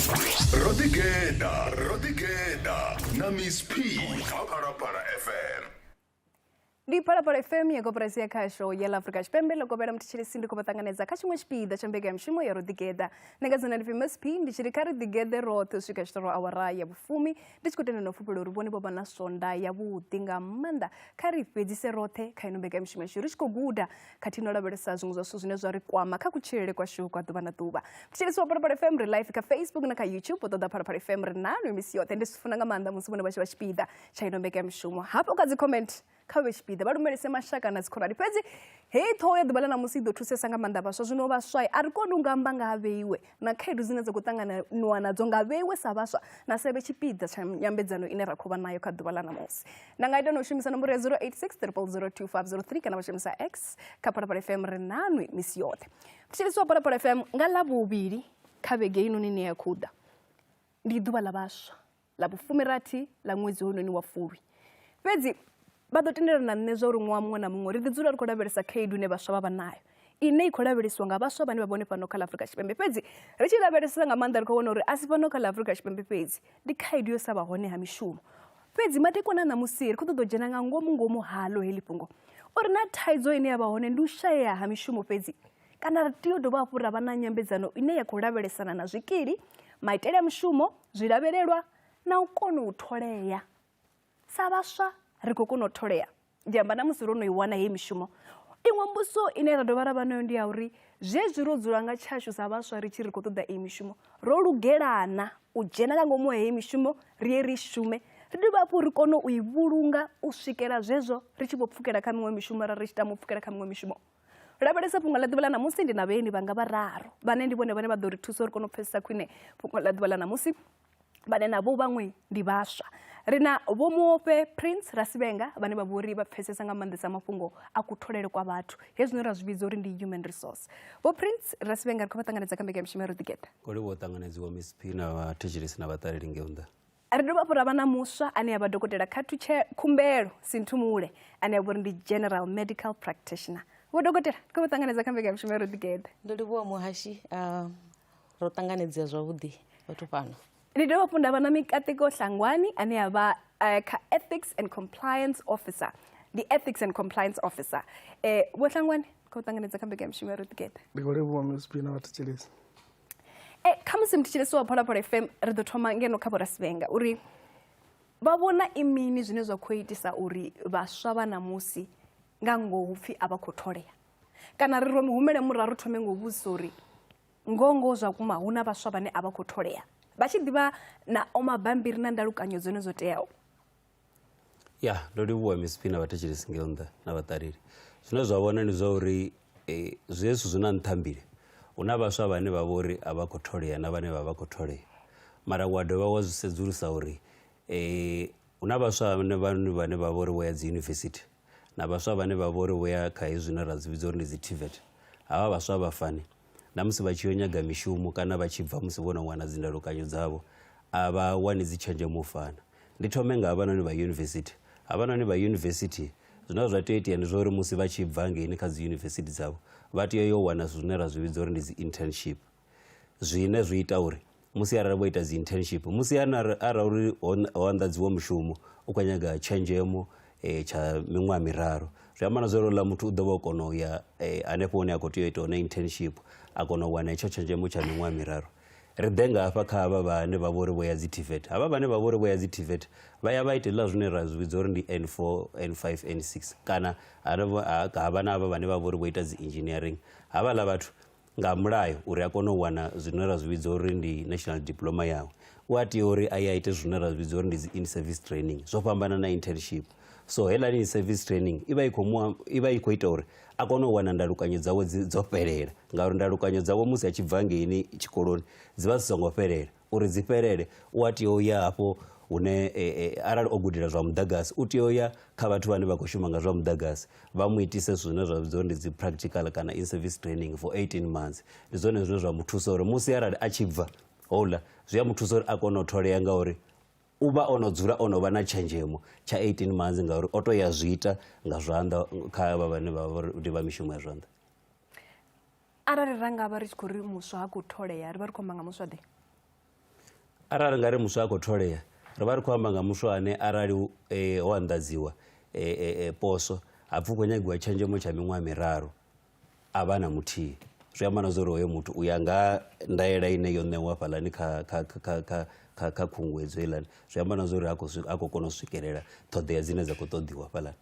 Rodikeda, na Miss P, Parapara FM. Ndi Parapara FM yakoprasia kasho yela Afrika Chipembe lokobera mtichiri sindu kupatanganeza kashimwe chipida chambega mshimo ya Rodikeda. Negazana ndi Miss P ndichiri kari digede rote swika shtoro awara ya bufumi ndichikutene no fupelo ruboni baba na sonda ya butinga manda kari pedzise rote kainombega mshimo shirishko guda katino laberesa zunguzo suzinezo arikwama kakuchirere kwa shu kwa tuba na tuba. Mtichiri suwa Parapara FM live ka Facebook na ka YouTube potoda Parapara FM nanu emisiyote ndisufunanga manda musubune bashiba chipida chainombega mshimo. Hapo kazi comment kawe chipida bado merese mashaka na zikora ripezi thoye dubala na musido tusesanga mandaba so zino baswai ariko ndungamba haveiwe na khedu zinazo kutangana nwana zonga vewe sabaswa na sebe chipida nyambedzano inera kuba nayo kadubala na musi nangaida no shimisa nambari ya 0860002503 kana bashimisa X Parapara FM renanwe misiyote mtiliso Parapara FM ngalabu ubiri kabege ino nini yakuda ndi dubala baswa labufumirati la mwezi hono ni wafuri pezi bado tendera na nezoro mwamwe na mungori dizura rikodaberesa keidu ne baswa baba nayo ine ikodabereswa nga baswa bani babone pano kala Afrika Chipembe pezi richi daberesa nga mandar ko wonore asipano kala Afrika Chipembe pezi dikaidu yo saba hone ha mishumo pezi mateko na musiri kutodojena nga ngomu halo helipungo orina taizo ine abahone ndushaya ha mishumo pezi kana ratio do bapura bana nyambezano ine yakodaberesana na zwikiri maitele mishumo zirabererwa na ukono utholeya sabaswa rikokono tolea ndiamba na musirono iwana ye mishumo ingwambuso inera dobara bano ndi auri zeziro zulanga chashu sabaswa richiri kotoda emishumo rolugelana ujena kangomo ye mishumo rieri shume ridiba pu rikono uivulunga ushikera zezo richibopfukera kamwe mishumo ra richita mupfukera kamwe mishumo rabaresa pungala dibala na musi ndi nabeni banga bararo bane ndi bone badori tuso rikono pesa kwine pungala dibala na musi bane nabo bangwe ndibasha rina bomuope Prince Rasibenga bane baburi bapfesesa ngamandisa mafungo akutholere kwa bathu hezino razibizori ndi human resource bo Prince Rasibenga rikobatanganeza kambega mshimero digeta kole botanganeziwa Miss P na bategeresi na batariri ngeunda aridoba pura bana muswa ane abadokotera katuche kumbero sintumule ane aburi ndi general medical practitioner bodokotera rikobatanganeza kambega mshimero digeta ndolibo muhashi rotanganeza zwavudi watu pano Nidoba punda bana mikateko hlangwani ane aba ka ethics and compliance officer the ethics and compliance officer bo hlangwani ko tanganeza kambega mshimero tiketa ndikolebo Miss P na batecheresi kama simticheleso wa Parapara FM ridothoma ngeno khabora sibenga uri babona imini zwine zwa khoitisa uri baswa bana musi ngango upfi abakhotholeya kana rirwe muhumele muraru thome ngobusori ngongo zwa kuma huna baswa bane abakhotholeya bachidiba na omabambiri na ndalukanyo zone zoteaho ndoliwa Miss P na batecheresi ngeunda na batariri zwine zwabona ni zwa uri zwesu zwina nthambile una baswa bane babori abakhotholeya na bane babakhotholeya mara wadova wazisedzulusa uri una baswa bane babori wa dzi university na baswa bane babori wa kha izwina razivizori ndi TVET aba baswa bafani namusi bachiyonyaga mishumo kana bachibva musi bona mwana zindalukanyo dzavo aba wani zichenje mufana ndithome nga abana ni ba university zvina zvatoita ndi zvori musi bachibva ngeni kha zi university dzavo vatiyo wana zvinera zvividzori ndi zi internship zvine zviita uri musi arara boita zi internship musi ara uri wandadziwa mushumo ukanyaga chenjemo cha mimwa miraro zvamana zoro la muthu udoba kono ya anepo ne akotiyo ona internship akona wana icho chenjemo cha mimwa miraro ridenga apa kha aba bane babori boya dzi TVET aba bane babori boya dzi TVET vaya baitela zwine razvidzori ndi N4 N5 N6 kana abana aba bane babori boita dzi engineering aba la bathu nga mulayo uri akona wana zwine razvidzori ndi national diploma yawo wati uri ayaite zwine razvidzori ndi in service training zopambana na internship so hela ni service training iba ikoita uri akona wana ndalukanyo dzawo dzopelera ngauri ndalukanyo dzawo musi achibva ngeni chikoloni dziva zisongoperera uri dziperere wati oya hapo une arali ogudira zwa mudagasi uti oya kha vathu vane vakoshuma nga zwa mudagasi vamuitise zwine zvavidzori ndi dzi practical kana in service training for 18 months ndi zwone zvine zvamuthusa uri musi arali achibva hola zviyamuthusa uri akona utholeya ngauri uba onodzura onova na chenjemo cha 18 months ngauri otoya zviita nga zvanḓa kha ava vane ndi va mishumo ya zvanḓa arali ranga vari chikuri muswa akutholeya ri vari khomba nga muswa de arali ngari muswa a khou tholea ri vha ri khou amba nga muswa ane arali ho anḓadziwa poso hapfi hu khou nyagiwa tshenzhemo tsha miṅwaha miraru a vha na muthihi zwi amba na zwa uri hoyo muthu u ya nga ndaela ine yo ṋewa fhaḽani kha khunguwedzo heiḽani zwi amba na zwa uri a khou kona u swikelela ṱhoḓea dzine dza khou ṱoḓiwa fhaḽani.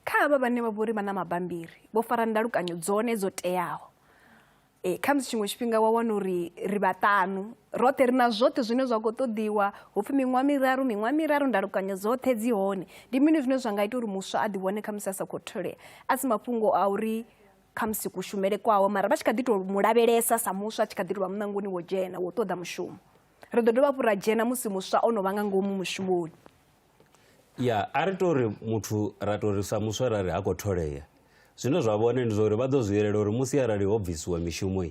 Kha havha vhane vha vhori vha na mabambiri vho fara ndalukanyo dzone dzo teaho kha musi tshiṅwe tshifhinga wa wana uri ri vhaṱanu roṱhe ri na zwoṱhe zwine zwa khou ṱoḓiwa hupfi miṅwaha miraru ndalukanyo dzoṱhe dzi hone ndi mini zwine zwa nga ita uri muswa a ḓiwane kha musi a sa khou tholea a si mafhungo a uri kha musi kushumele kwawo mara vha tshi kha ḓi tou mu lavhelesa sa muswa a tshi kha ḓi tou vha munangoni wo dzhena wo ṱoḓa mushumo ri ḓo dovha hafhu ra dzhena musi muswa o no vha nga ngomu mushumoni. Ya a ri tori muthu ra tori sa muswa rari ha khou tholea zwine zwa vhone ndi zwa uri vha ḓo zwiyelela uri musi arali ho bvisiwa mishumo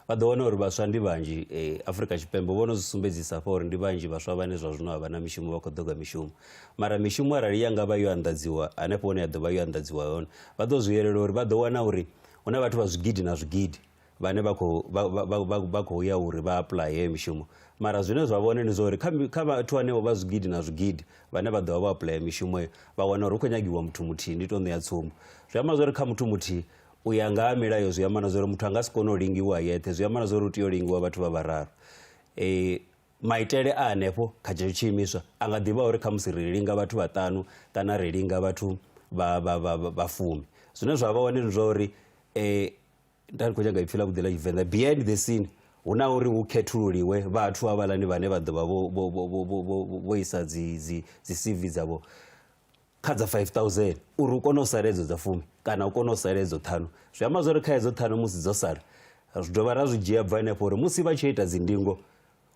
vha ḓo wana uri vhaswa ndi vhanzhi Afrika Tshipembe vho no zwi sumbedzisa fha uri ndi vhanzhi vhaswa vhane zwa zwino a vha na mishumo vha khou ṱoga mishumo mara mishumo arali ya nga vha yo anḓadziwa hanefho hone ya ḓo vha yo anḓadziwa hone vha ḓo zwiyelela uri vha ḓo wana uri hu na vhathu vha zwigidi na zwigidi vhane vha khou ya uri vha apply heyo mishumo mara zwine zwa vhone ndi zwa uri kha vhathu hanevho vha zwigidi na zwigidi vhane vha ḓo vha vho apply mishumo vha wana uri hu khou nyagiwa muthu muthihi ndi tou ṋea tsumbo zwi amba zwa uri kha muthu muthihi u ya nga ha milayo zwi amba na zwa uri muthu a nga si kone u lingiwa yeṱhe zwi amba na zwa uri u tea u lingiwa vhathu vha vhararu maitele a hanefho kha tshetsho tshiimiswa a nga ḓivha uri kha musi ri linga vhathu vhaṱanu kana ri linga vhathu vha fumi zwine zwa vha hone ndi zwa uri nda ri khou nyaga ipfhi ḽa vhuḓi ḽa Tshivenḓa behind the scene hu na uri hu khethululiwe vhathu havhaḽani vhane vha ḓo vha vho isa dzi CV dzavho kha dza 5000 uri u kone u sala edzo dza fumi kana u kone u sala edzo ṱhanu zwi amba zwa uri kha edzo ṱhanu musi dzo sala zwi dovha ra zwi dzhia bva hanefho uri musi vha tshi ita dzindingo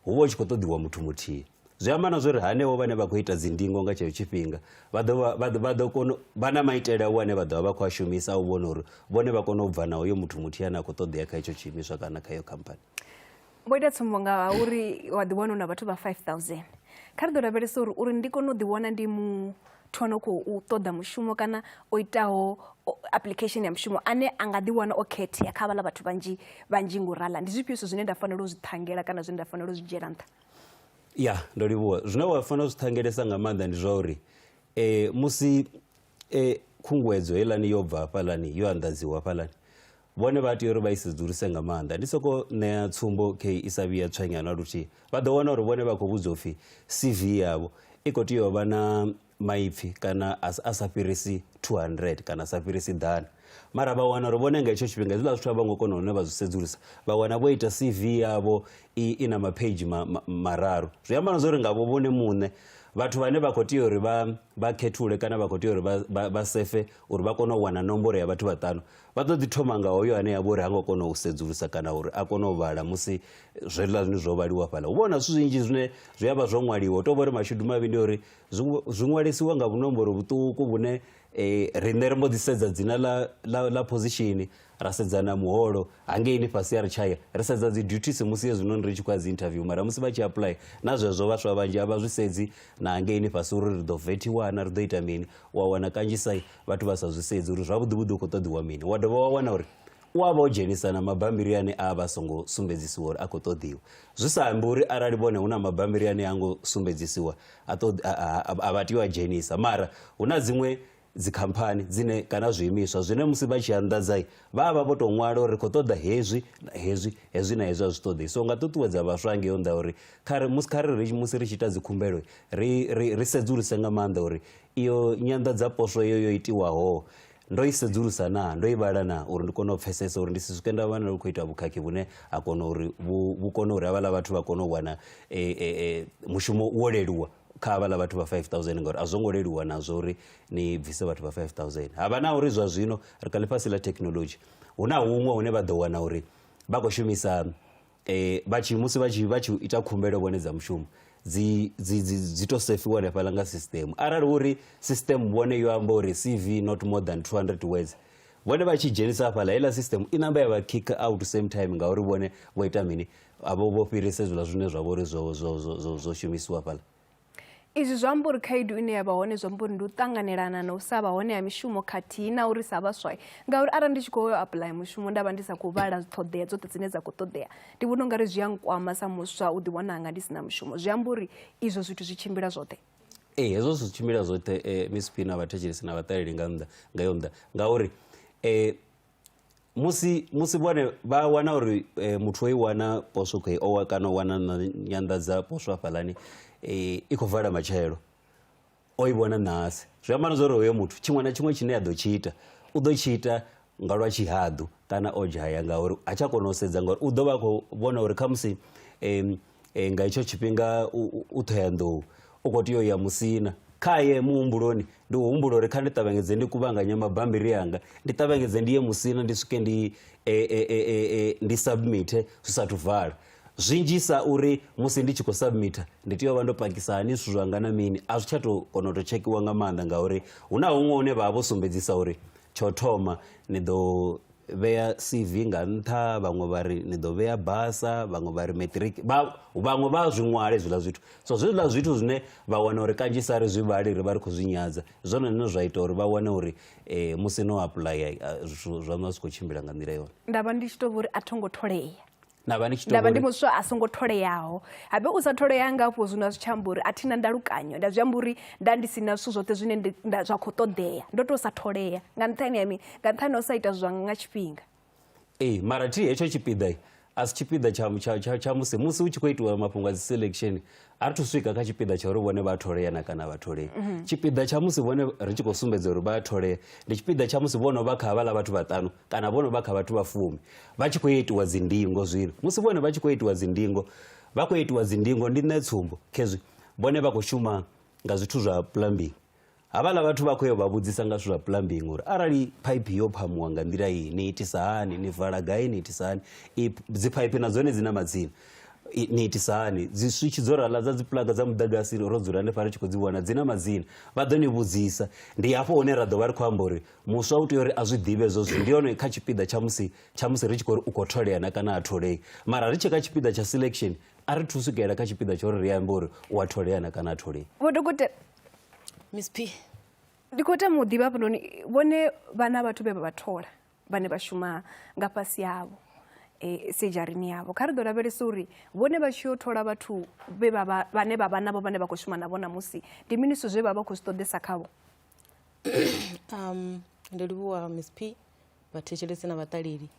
hu vha hu tshi khou ṱoḓiwa muthu muthihi zwi amba na zwa uri hanevho vhane vha khou ita dzindingo nga tshetsho tshifhinga vha na maitele avho ane vha ḓo vha vha khou a shumisa u vhona uri vhone vha kone u bva na hoyo muthu muthihi ane a khou ṱoḓea kha hetsho tshiimiswa kana kha iyo khamphani. Vho ita tsumbo nga uri wa ḓiwana u na vhathu vha 5000 kha ri ḓo lavhelesa uri ndi kone u ḓiwana ndi muthu ano khou ṱoḓa mushumo kana o itaho application ya mushumo ane a nga ḓiwana o khethea kha vhaḽa vhathu vhanzhi ngurala ndi zwifhio zwine nda fanela u zwi ṱhangela kana zwine nda fanela u zwi dzhiela nṱha? Ya ndo livhuwa zwine wa fanela u zwi ṱhangelesa nga maanḓa ndi zwa uri musi khunguwedzo heiḽani yo bva hafhaḽani yo anḓadziwa hafhaḽani vhone vha tea uri vha i sedzurise nga maanḓa ndi soko ṋea tsumbo khe i sa vhuya tswanya na luthihi vha ḓo wana uri vhone vha khou vhudzwa upfhi CV yavho i khou tea u vha na maipfhi kana a sa fhirisi 200 kana a sa fhirisi ḓana mara vha wana uri vhone nga hetsho tshifhinga hezwiḽa zwithu a vha ngo kona hune vha zwi sedzulisa vha wana vho ita CV yavho i na mapheiji mararu zwi amba na zwa uri ngavho vhone muṋe vhathu vhane vha khou tea uri vha khethule kana vha khou tea uri vha sefe uri vha kone u wana nomboro ya vhathu vhaṱanu vha ḓo ḓi thoma nga hoyo ane ya vha uri ha ngo kona u sedzulusa kana uri a kone u vhala musi zwiḽa zwine zwo vhaliwa fhaḽa hu vhona zwithu zwinzhi zwine zwi a vha zwo ṅwaliwa u tou vha uri mashudu mavhi ndi uri zwi ṅwalisiwa nga vhunomboro vhuṱuku vhune riṋe ri mbo ḓi sedza dzina ḽa position ra sedza na muholo hangeini fhasi ya ri tshaya ri sedza dzi duties musi hezwinoni ri tshi khou ya dzi interview mara musi vha tshi apply na zwezwo vhaswa vhanzhi a vha zwi sedzi na hangeini fhasi uri ri ḓo vethiwana ri ḓo ita mini wa wana kanzhisa vhathu vha sa zwi sedzi uri zwavhuḓi vhuḓi u khou ṱoḓiwa mini wa dovha wa wana uri u a vha o dzhenisa na mabambiri ane a vha songo sumbedzisiwa uri a khou ṱoḓiwa zwi sa ambi uri arali vhone hu na mabambiri ane a ngo sumbedzisiwa a vha tea u a dzhenisa mara hu na dziṅwe dzikhamphani dzine kana zwiimiswa zwine musi vha tshi anḓadza vha vha vho tou ṅwala uri ri khou ṱoḓa hezwi na hezwi na hezwi a zwi ṱoḓei so nga ṱuṱuwedza vhaswa ngeyo nnḓa uri musi ri tshi ita dzikhumbelo ri sedzuluse nga maanḓa uri iyo nyanḓadza poswo yo itiwaho ndo i sedzulusa na ndo i vhala na uri ndi kone u pfesesa uri ndi si swike nda vhana ri khou ita vhukhakhi vhune a kona uri vhu kone uri havhaḽa vhathu vha kone u wana mushumo wo leluwa kha havhaḽa vhathu vha 5000 ngauri a zwo ngo leluwa nazwo uri ni bvise vhathu vha 5000 havha na uri zwa zwino ri kha ḽifhasi ḽa thekhinolodzhi hu na huṅwe hune vha ḓo wana uri vha khou shumisa musi vha tshi ita khumbelo vhone dza mushumo dzi to sefiwa hanefhaḽa nga system arali uri system vhone yo amba uri CV not more than 200 words vhone vha tshi dzhenisa hafhaḽa heiḽa system i namba ya vha kick out same time ngauri vhone vho ita mini avho vho fhirisa hezwiḽa zwine zwa vha uri zwo shumisiwa hafhaḽa. izwi zwa amba uri khaedu ine ya vha hone zwa amba uri ndi u ṱanganelana na u sa vha hone ha mishumo khathihi na uri sa vhaswa ngauri arali ndi tshi khou apply mushumo nda vha ndi sa khou vhala ṱhoḓea dzoṱhe dzine dza khou ṱoḓea ndi vhona ungari zwi a nkwama sa muswa u ḓiwana hanga ndi sina mushumo zwi amba uri izwo zwithu zwi tshimbila zwoṱhe hezwo zwi tshimbila zwoṱhe Miss P na vhathetshelesi na vhaṱaleli nga yo nnḓa ngauri musi vhone vha wana uri muthu o i wana poswo khou owa kana o wana na nyanḓadza poswo hafhaḽani i khou vala matshelo o i vhona nasi zwi amba zwa uri hoyo muthu tshiṅwe na tshiṅwe tshine a ḓo tshi ita u ḓo tshi ita nga lwa tshihaḓu kana o dzhaya ngauri a tsha kona u sedza ngauri u ḓo vha khou vhona uri khamusi nga itsho tshifhinga u Thohoyandou u khou tea u ya Musina khaye muhumbuloni ndi u humbula uri kha ndi ṱavhanyedze ndi kuvhanganya mabambiri anga ndi ṱavhanyedze ndi ye Musina ndi swike ndi submite zwi sathu vala zwinzhisa uri musi ndi tshi khou submita ndi tea u vha ndo pakisa hani zwithu zwanga na mini a zwi tsha tou kona u tou tshekhiwa nga maanḓa ngauri hu na huṅwe hune vha vha vho sumbedzisa uri tsho thoma ni ḓo vhea CV nga nṱha vhaṅwe vha ri ni ḓo vhea basa vhaṅwe vha ri matric vhaṅwe vha zwi ṅwale hezwiḽa zwithu so hezwiḽa zwithu zwine vha wana uri kanzhisa ri zwi vhali ri vha ri khou zwi nyadza zwone zwine zwa ita uri vha wane uri musi no apply zwithu zwa no zwi khou tshimbila nga nḓila yone nda vha ndi tshi tou vha uri a thongo tholea nda vha ndi muswa a songo tholeyaho habe u sa tholea nga hafho zwino zwi tshi amba uri a thina ndalukanyo nda zwi amba uri nda ndi sina zwithu zwoṱhe zwine zwa khou ṱoḓea ndo tou sa tholea nga nṱhani ha mini nga nṱhani ha u sa ita zwanga nga tshifhinga mara thi hetsho tshipiḓa a si tshipiḓa tsha musi hu tshi khou itiwa mafhungo a dzi selection a ri thu swika kha tshipiḓa tsha uri vhone vha tholea na kana vha tholei tshipiḓa tsha musi vhone ri tshi khou sumbedza uri vha tholea ndi tshipiḓa tsha musi vhono vha kha havhaḽa vhathu vhaṱanu kana vhono vha kha vhathu vha 10 vha tshi khou itiwa dzindingo zwino musi vhone vha tshi khou itiwa dzindingo vha khou itiwa dzindingo ndi nṋe tsumbo khezwi vhone vha khou shuma nga zwithu zwa plumbing havhaḽa vhathu vha khou yo vha vhudzisa nga zwithu zwa plumbing uri arali phaiphi yo phamuwa nga nḓila iyi ni itisa hani ni vala gai ni itisa hani dzi phaiphi na dzone dzina madzina ni itisa hani dzi switch dzo rala dza dzi plug dza muḓagasi ro dzula hanefha ri tshi khou dzi vhona dzina madzina vha ḓo ni vhudzisa ndi hafho hune ra ḓo vha ri khou amba uri muswa u tea uri a zwi ḓivhe ezwo zwithu ndi hone kha tshipiḓa tsha musi ri tshi khou uri u khou tholea na kana a tholei mara ri tshi kha tshipiḓa tsha selection a ri thu swikelela kha tshipiḓa tsha uri ri ambe uri u a tholea na kana a tholei Miss P ndi khou tama u ḓivha hafhanoni vhone vhana vhathu vhe vha vha thola vhane vha shuma nga fhasi yavho sejarini yavho kha ri ḓo lavhelesa uri vhone vha tshi yo thola vhathu vhane vha vha navho vhane vha khou shuma navho namusi ndi mini zwithu zwe vha vha khou zwi ṱoḓesa khavho ndo livhuwa Miss P vhathetshelesi na vhaṱaleli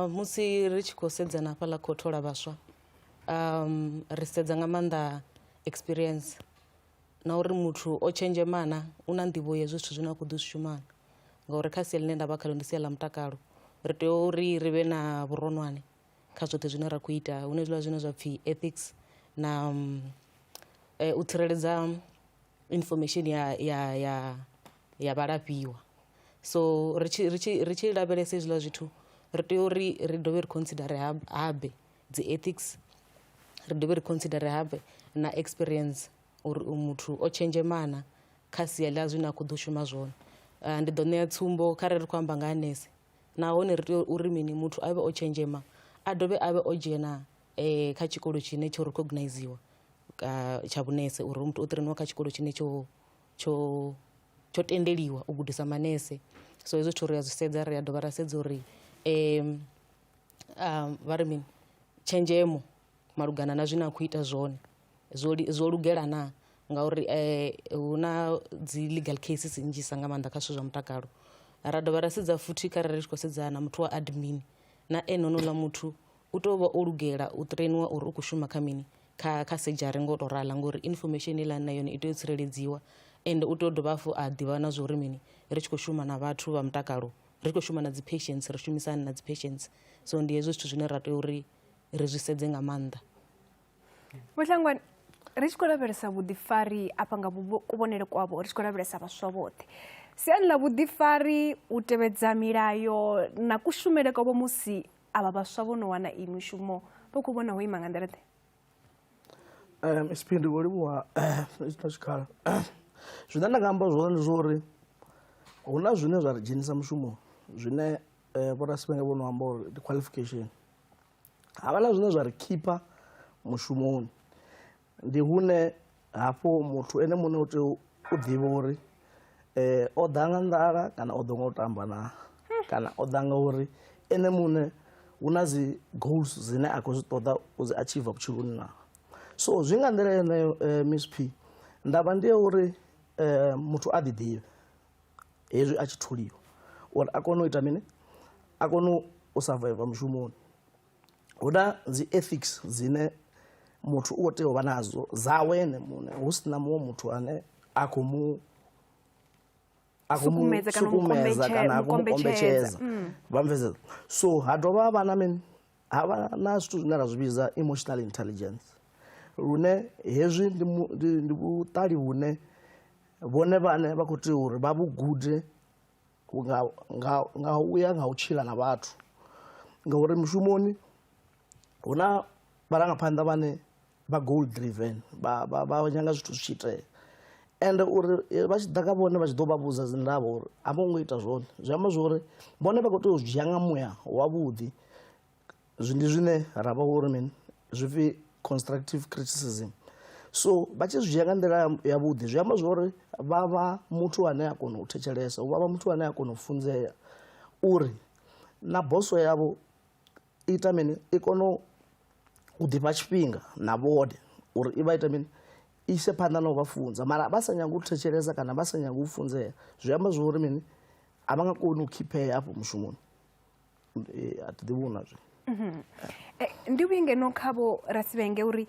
musi ri tshi khou sedza na fhaḽa khou thola vhaswa ri sedza nga maanḓa experience na uri muthu o tshenzhemana u na nḓivho ya zwithu zwine a khou ḓo zwi shumana ngauri kha sia ḽine nda vha khaḽo ndi sia ḽa mutakalo ri tea uri ri vhe na vhuronwane kha zwoṱhe zwine ra khou ita hune zwiḽa zwine zwa pfhi ethics na u tsireledza information ya vhalafhiwa so ri tshi lavhelesa hezwiḽa zwithu ri tea uri ri dovhe ri considere habe dzi ethics ri dovhe ri considere habe na experience uri muthu o tshenzhemana kha sia ḽa zwine a khou ḓo shuma zwone ndi ḓo ṋea tsumbo kha ri khou amba nga ha nese nahone ri tea uri mini muthu a vhe o tshenzhema a dovhe a vhe o dzhena kha tshikolo tshine tsho recogniziwa tsha vhunese uri muthu o ṱireniwa kha tshikolo tshine tsho tendeliwa u gudisa manese so hezwo zwithu ri a zwi sedza ri a dovha ra sedza uri vha ri mini tshenzhemo malugana na zwine a khou ita zwone zwo lugela na ngauri hu na dzi legal cases nnzhisa nga maanḓa kha zwithu zwa mutakalo ra dovha ra sedza futhi kharali ri tshi khou sedzana na muthu wa admin na honouḽa muthu u tou vha o lugela u trainiwa uri u khou shuma kha mini kha sejari ngo tou rala ngori information iḽani na yone i tea u tsireledziwa ende u tea u dovha hafhu a ḓivha na zwo uri mini ri tshi khou shuma na vhathu vha mutakalo ri khou shuma na dzi patients ri shumisani na dzi patients so ndi hezwo zwithu zwine ra tea uri ri zwi sedze nga maanḓa Vhuhlangwane ri tshi khou lavhelesa vhuḓifari afha nga kuvhonele kwavho ri tshi khou lavhelesa vhaswa vhoṱhe siani ḽa vhuḓifari u tevhedza milayo na kushumele kwavho musi avha vhaswa vho no wana iyi mishumo vha khou vhona ho ima nga nḓila ḓe SP ndi khou livhuwa na tshikhala zwine nda nga amba zwone ndi zwo uri hu na zwine zwa ri dzhenisa mushumo zwine vhoraspenge vho no amba uri ndi qualification havha na zwine zwa ri khipha mushumoni ndi hune hafho muthu ene muṋe u tea u ḓivha uri o ḓa nga nḓala kana o ḓa nga u tamba na kana o ḓa nga uri ene muṋe hu na dzi goals dzine a khou zwi ṱoḓa u dzi achieve vhutshiloni na. So zwi nga nḓila yeneyo Miss P ndavha ndi ya uri muthu a ḓi ḓivhe hezwi a tshi tholiwa uri a kone u ita mini, a kone u survive mushumoni. Hu na dzi ethics dzine muthu u tea u vha nadzo dzawe ene muṋe hu si na muṅwe muthu ane a khou mu sukumedza kana a khou mu kombetshedza vhamvedzedza. So ha dovha havha na mini, havha na zwithu zwine ra zwi vhidza emotional intelligence lune hezwi ndi vhuṱali vhune vhone vhane vha khou tea uri vha vhu gude nga uya nga u tshila na vhathu, ngauri mushumoni hu na vharangaphanḓa vhane vha goal driven vha nyanga zwithu zwi tshi itea, ende uri vha tshi ḓa kha vhone vha tshi ḓo vha vhudza dzi ndavha uri a vho ngo ita zwone, zwi amba zwori vhone vha khou tea u dzhia nga muya wavhuḓi. Ndi zwine ra vha uri mini zwi pfi constructive criticism. So vha tshi zwi dzhia nga nḓila yavhuḓi zwi amba zwori vha vha muthu ane a kona u thetshelesa, vha vha muthu ane a kona u funzea uri na boso yavho ita mini, i kone u ḓifha tshifhinga na vhone uri i vha ita mini, ise phanḓa na u vha funza. Mara vha sa nyanga u thetshelesa kana vha sa nyanga u funzea zwi amba zwori mini, a vha nga koni u khiphea afho mushumoni. A thi ḓivhi una zwi ndi vhuye ngeno khavho Rasibenge uri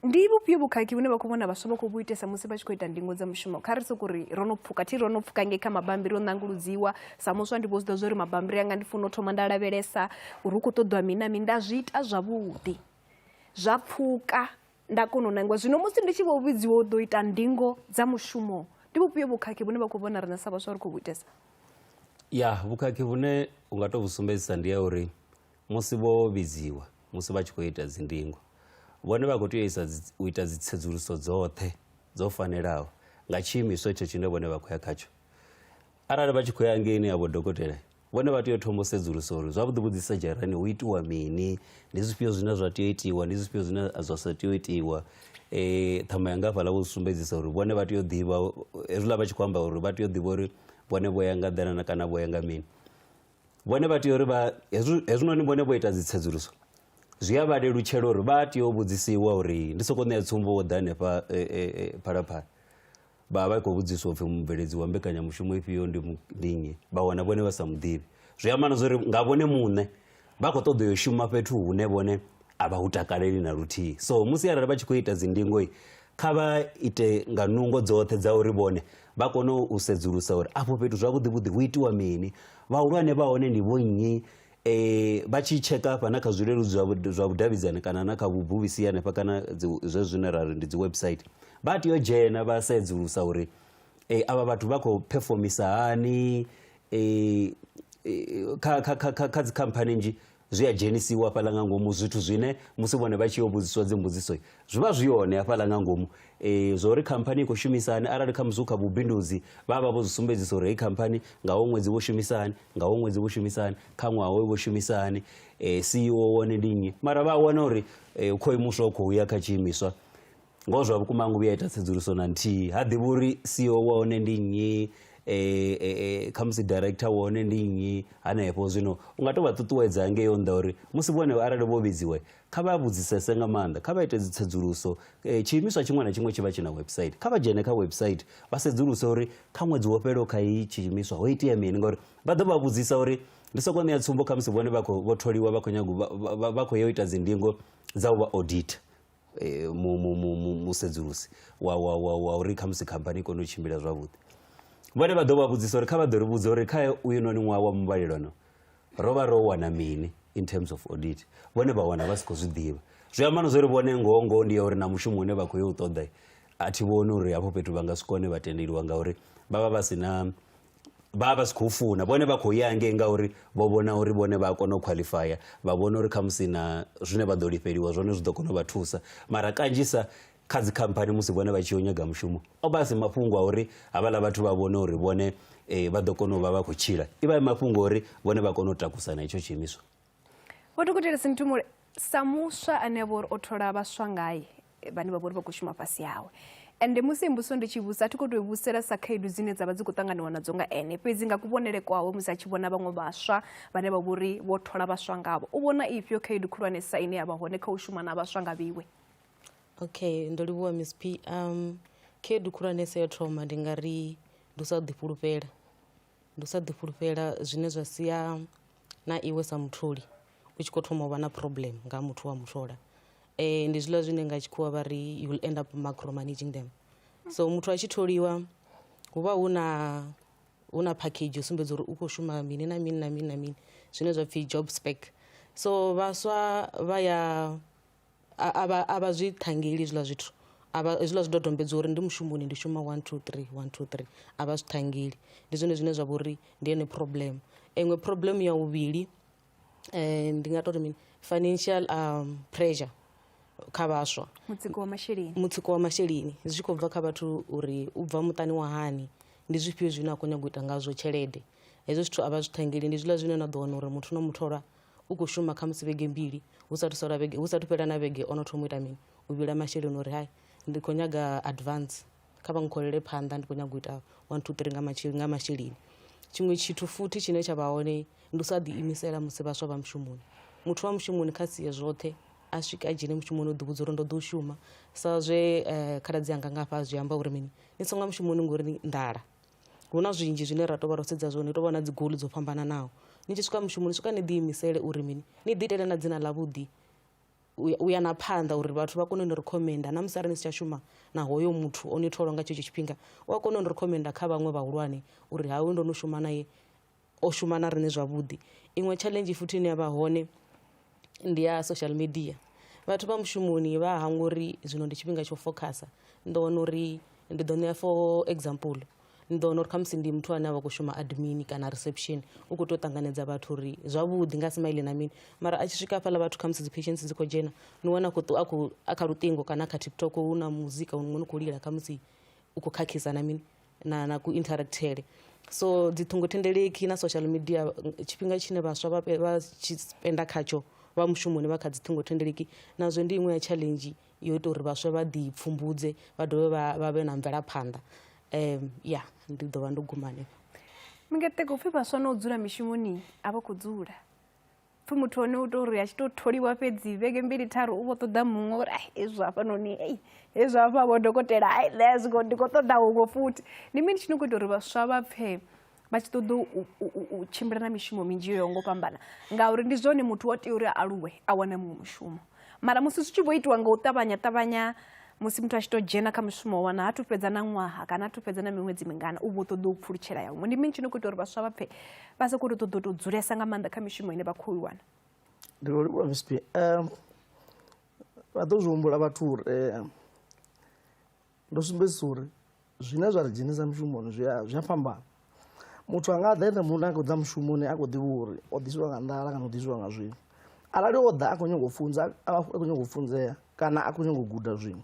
ndi vhufhio vhukhakhi vhune vha khou vhona vhaswa vha khou vhu itesa musi vha tshi khou ita ndingo dza mushumo? Kha ri soko uri ro no pfuka ngei kha mabambiri o ṋanguludziwa sa muswa ndi vho zwi ḓa zwo uri mabambiri anga ndi funa u thoma nda lavhelesa uri hu khou ṱoḓiwa mini na mini, nda zwi ita zwavhuḓi zwa pfuka nda kona u nangiwa. Zwino musi ndi tshi vho vhidziwa u ḓo ita ndingo dza mushumo, ndi vhufhio vhukhakhi vhune vha khou vhona riṋe sa vhaswa ri khou vhu itesa? Ya, vhukhakhi vhune u nga tou vhu sumbedzisa ndi ya uri musi vho vhidziwa, musi vha tshi khou ita dzi ndingo, vhone vha khou tea u ita dzi tsedzuluso dzoṱhe dzo fanelaho nga tshiimiswa itsho tshine vhone vha khou ya khatsho. Arali vha tshi khou ya ngeini ya vho dokotela, vhone vha tea u thoma u sedzulusa uri zwavhuḓi vhuḓi sedzharani hu itiwa mini, ndi zwifhio zwine zwa tea u itiwa, ndi zwifhio zwine zwa sa tea u itiwa. Ṱhama yanga hafhaḽa vho sumbedzisa uri vhone vha tea u ḓivha hezwiḽa vha tshi khou amba uri vha tea u ḓivha uri vhone vho ya nga ḓana kana vho ya nga mini. Vhone vha tea uri hezwinoni vhone vho ita dzi tsedzuluso zwi a vha lelutshela uri vha tea u vhudzisiwa uri ndi soko ṋea tsumbo wo ḓa hanefha Phalaphala vha vha khou vhudziswa upfhi mubveledzi wa mbekanyamushumo ifhio ndi nnyi, vha wana vhone vha sa muḓivhi. Zwi amba na zwori nga vhone muṋe vha khou ṱoḓa u shuma fhethu hune vhone a vha hu takaleli na luthihi. So musi arali vha tshi khou ita dzi ndingo kha vha ite nga nungo dzoṱhe dza uri vhone vha kone u sedzulusa uri afho fhethu zwavhuḓi vhuḓi hu itiwa mini, vhahulwane vha hone ndi vho nnyi. Vha tshi tsheka hafha na kha zwileludzi zwa vhudavhidzani kana na kha vhubuvisi hanefha kana zwezwo zwine ra ri ndi dzi website, vha tea u dzhena vha sedzulusa uri avha vhathu vha khou performisa hani. Kha dzi khamphani nnzhi zwi a dzhenisiwa hafhaḽa nga ngomu zwithu zwine musi vhone vha tshi yo vhudziswa dzi mbudziso zwi vha zwi hone hafhaḽa nga ngomu, zwo uri khamphani i khou shumisa hani. Arali kha musi hu kha vhubindudzi vha vha vho zwi sumbedzisa uri hei khamphani nga ho ṅwedzi vho shumisa hani, nga ho ṅwedzi vho shumisa hani, kha ṅwaha hoyo vho shumisa hani, CEO wone ndi nnyi. Mara vha wana uri hu khou imuswa u khou ya kha tshiimiswa ngoho zwa vhukuma ngo vhuya ita tsedzuluso na nthihi, ha ḓivhi uri CEO wone ndi nnyi, kha musi director wone ndi nnyi hanefho. Zwino u nga tou vha ṱuṱuwedza ngeyo nnḓa uri musi vhone arali vho vhidziwa kha vha vhudzisese nga maanḓa, kha vha ite dzi tsedzuluso. Tshiimiswa tshiṅwe na tshiṅwe tshi vha tshi na website, kha vha dzhene kha website vha sedzuluse uri kha ṅwedzi wo fhelaho kha iyi tshiimiswa ho itea mini, ngauri vha ḓo vha vhudzisa uri ndi soko ṋea tsumbo kha musi vhone vho tholiwa vha khou nyaga vha khou ya u ita dzi ndingo dza u vha audit musedzulusi wa uri kha musi khamphani i kone u tshimbila zwavhuḓi. Vhone vha ḓo vha vhudzisa uri kha vha ḓo ri vhudza uri kha uyu noni ṅwaha wa muvhalelano ro vha ro wana mini in terms of audit. Vhone vha wana vha si khou zwi ḓivha, zwi amba na zwori vhone ngoho ndi ya uri na mushumo une vha khou ya u ṱoḓa a thi vhoni uri hafho fhethu vha nga si kone vha tendeliwa ngauri vha vha si khou funa. Vhone vha khou ya ngei ngauri vho vhona uri vhone vha a kona u qualifya, vha vhona uri kha musi na zwine vha ḓo lifheliwa zwone zwi ḓo kona u vha thusa. Mara kanzhisa kha dzi khamphani musi vhone vha tshi yo nyaga mushumo o vha si mafhungo a uri havhaḽa vhathu vha vhone uri vhone vha ḓo kona u vha vha khou tshila, i vha i mafhungo uri vhone vha kone u takusa na itsho tshiimiswa. Vho Dokotela Sinthumule, sa muswa ane vho ri o thola vhaswa ngaye vhane vha vhori vha khou shuma fhasi hawe. Ende musi mbuso ndi tshi vhusa a thi khou tou vhusela sa khaedu dzine dza vha dzi khou ṱanganiwa nadzo nga ene, fhedzi nga kuvhonele kwawe musi a tshi vhona vhaṅwe vhaswa vhane vha vhori vho thola vhaswa ngavho, u vhona ifhio khaedu khulwanesa ine ya vha hone kha u shuma na vhaswa nga vhiwe? Okay, ndo livhuwa Miss P. Khaedu khulwanesa yo thoma ndi nga ri ndi u sa ḓifhulufhela. Ndi u sa ḓifhulufhela zwine zwa sia na iwe sa mutholi u tshi khou thoma u vha na problem nga muthu wa muthola. Ndi zwiḽa zwine nga tshikhuwa vha ri you will end up micromanaging them. So muthu a tshi tholiwa hu vha hu na package yo sumbedza uri u khou shuma mini na mini na mini na mini zwine zwa pfhi job spec. So vhaswa vha ya a vha zwi ṱhangeli zwiḽa zwithu, zwiḽa zwidodombedza uri ndi mushumoni ndi shuma 1 2 3 1 2 3, a vha zwi ṱhangeli. Ndi zwone zwine zwa vha uri ndi ene problem. Eṅwe problem ya vhuvhili ndi nga tori mini, financial pressure kha vhaswa, mutsiko wa masheleni zwi khou bva kha vhathu uri u bva muṱani wa hani, ndi zwifhio zwine a khou nyaga u ita ngazwo tshelede. Hezwo zwithu a vha zwi ṱhangeli. Ndi zwiḽa zwine na ḓo wana uri muthu no muthola u khou shuma kha musi vhege mbili hu sathu fhela na vhege ono thoma u ita mini, u vhila masheleni uri hai ndi khou nyaga advance, kha vha nkholele phanḓa, ndi khou nyaga u ita 1 2 3 nga masheleni. Tshiṅwe tshithu futhi tshine tsha vha hone ndi u sa ḓiimisela musi vhaswa vha mushumoni. Muthu wa mushumoni kha sie zwoṱhe a swika a dzhene mushumoni u ḓivhudza uri ndo ḓo u shuma, sa zwe khaladzi anga nga hafha zwi amba uri mini, ni songa mushumoni ngori ni nḓala. Hu na zwinzhi zwine ra tou vha ro sedza zwone, tou vha na dzi goal dzo fhambananaho. Ni tshi swika mushumoni swika ni ḓiimisele uri mini, ni ḓiitele na dzina ḽavhuḓi, u ya na phanḓa uri vhathu vha kone u ni rikhomenda. Na musi arali ni si tsha shuma na hoyo muthu o ni tholwa nga tshetsho tshifhinga, u a kona u ni rikhomenda kha vhaṅwe vhahulwane uri hawe ndo no shuma naye, o shuma na riṋe zwavhuḓi. Iṅwe challenge futhi ine ya vha hone ndi ya social media. Vhathu vha mushumoni vha hangwa uri zwino ndi tshifhinga tsho focusa. Ndi ḓo wana uri ndi ḓo ṋea for example, ndi ḓo wana uri khamusi ndi muthu ane a vha khou shuma admin kana reception, u khou tou ṱanganedza vhathu uri zwavhuḓi nga smile na mini, mara a tshi swika hafhaḽa vhathu khamusi dzi patients dzi khou dzhena, ni wana a kha luṱingo kana kha TikTok hu na muzika u khou lila khamusi u khou khakhisa na mini na ku interactele. So dzi ṱhingothendeleki na social media tshifhinga tshine vhaswa vha tshi spenda khatsho vha mushumoni vha kha dzi ṱhingothendeleki, nazwo ndi iṅwe ya challenge yo ita uri vhaswa vha ḓipfumbudze vha dovhe vha vhe na mvelaphanḓa. Ya ndi ḓo vha ndo guma hanefho. Mingeteko upfhi vhaswa no dzula mishumoni a vha khou dzula, pfhi muthu one u tou uri a tshi tou tholiwa fhedzi vhege mbili tharu u vho ṱoḓa muṅwe uri hezwi hafhanoni hezwi hafha vho dokotela let's go ndi khou ṱoḓa huṅwe futhi. Ndi mini tshino khou ita uri vhaswa vha pfhe vha tshi ṱoḓa u tshimbila na mishumo minzhi yo ngo u fhambana, ngauri ndi zwone muthu wo tea uri a aluwe a wane muṅwe mushumo, mara musi zwi tshi vho itiwa nga u ṱavhanya musi muthu a tshi tou dzhena kha mushumo wa wana ha thu fhedza na ṅwaha kana ha thu fhedza na miṅwedzi mingana u vho ṱoḓa u pfulutshela ya huṅwe. Ndi mini tshino khou ita uri vhaswa vha pfhe vha sa khou tou ṱoḓa u tou dzulesa nga maanḓa kha mishumo ine vha khou i wana? Ndi khou livhuwa Miss P. Vha ḓo zwi humbula vhathu uri ndo sumbedzisa uri zwine zwa ri dzhenisa mushumoni zwi a fhambana. Muthu anga ḓa ene munhu a khou ḓa mushumoni a khou ḓivha uri o ḓisiwa nga nḓala kana o ḓisiwa nga zwiṅwe. Arali o ḓa a khou nyaga u funza, a khou nyaga u funzea kana a khou nyaga u guda zwiṅwe,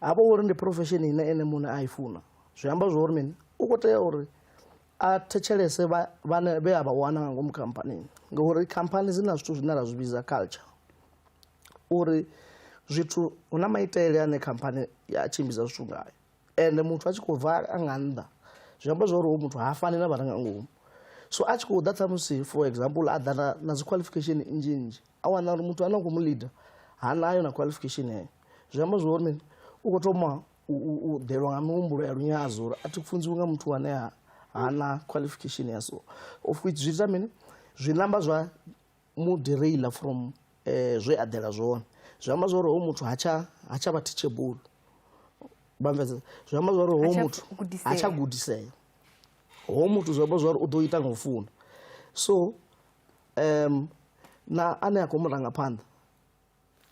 havha uri ndi profession ine ene muṋe a i funa, zwi amba zwo uri mini, u khou tea uri a thetshelese vhane vhe a vha wana nga ngomu khampanini, ngauri khamphani dzi na zwithu zwine ra zwi vhidza culture, uri zwithu hu na maitele ane khamphani ya tshimbidza zwithu ngayo, ende muthu a tshi khou bva a nga nnḓa zwi amba zwo uri hoyu muthu ha fani na vhare nga ngomu. So a tshi khou ḓa ṱhamusi for example a ḓa na dzi qualification nnzhi, a wana uri muthu ane a khou mu leader ha nayo na qualification heyo, zwi amba zwo uri mini, u khou thoma u ḓelwa nga mihumbulo ya lunyadzo uri a thi funziwi nga muthu ane ha na qualification ya so, of which zwi ita mini, zwi namba zwa mu derail from zwe a ḓela zwone. Zwi amba zwo uri hoyu muthu ha tsha vha teachable, bamvedza, zwi amba zwo uri hoyu muthu ha tsha gudisea, hoyu muthu zwi amba zwo uri u ḓo ita nga u funa. So na ane a khou mu ranga phanḓa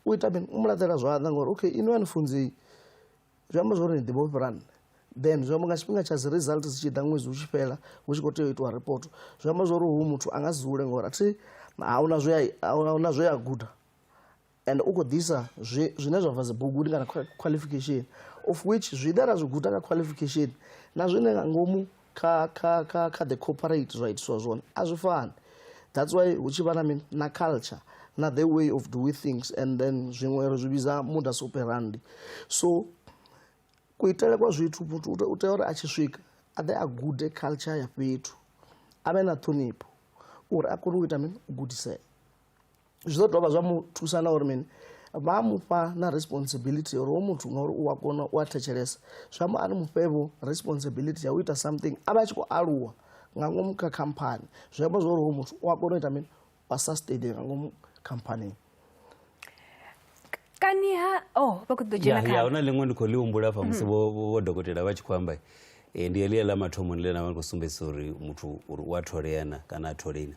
u ita mini, u mu laṱela zwanḓa ngori okay inwi a ni funzei, zwi amba zwo uri ni ḓivha u fhira nṋe, then zwi amba nga tshifhinga tsha dzi result dzi tshi ḓa ṅwedzi u tshi fhela hu tshi khou tea u itiwa report, zwi amba zwo uri hoyu muthu a nga si dzule ngori ahuna zwe a guda, and u khou ḓisa zwine zwa bva dzi buguni kana qualification, of which zwine ra zwi guda kha qualification na zwine nga ngomu kha the corporate zwa itiswa zwone a zwi fani. That's why hu tshi vha na culture na their way of doing things, and then zwinwe zwi vhidza modus operandi. So kuitele kwa zwithu muthu u tea uri a tshi swika a ḓe a gude culture ya fhethu, a vhe na ṱhonipho uri a kone u ita mini, u gudisea. Zwi ḓo dovha zwa mu thusa na uri mini, vha mufha na responsibility uri hoyu muthu ngauri u a kona u a thetshelesa, zwi amba ari mufhevho responsibility ya u ita something a vha a tshi khou aluwa nga ngomu kha khamphani. Zwi amba zwa uri hoyu muthu u a kona u ita mini, wa sustain nga ngomu khamphani. Kaniha vha khou ḓo dzhena kha ya una ḽiṅwe ndi khou ḽi humbula afha musi vho dokotela vha tshi khou amba ndi heḽia ḽa mathomoni ḽe na vha khou sumbedzisa uri muthu uri u a tholea na kana a tholeini.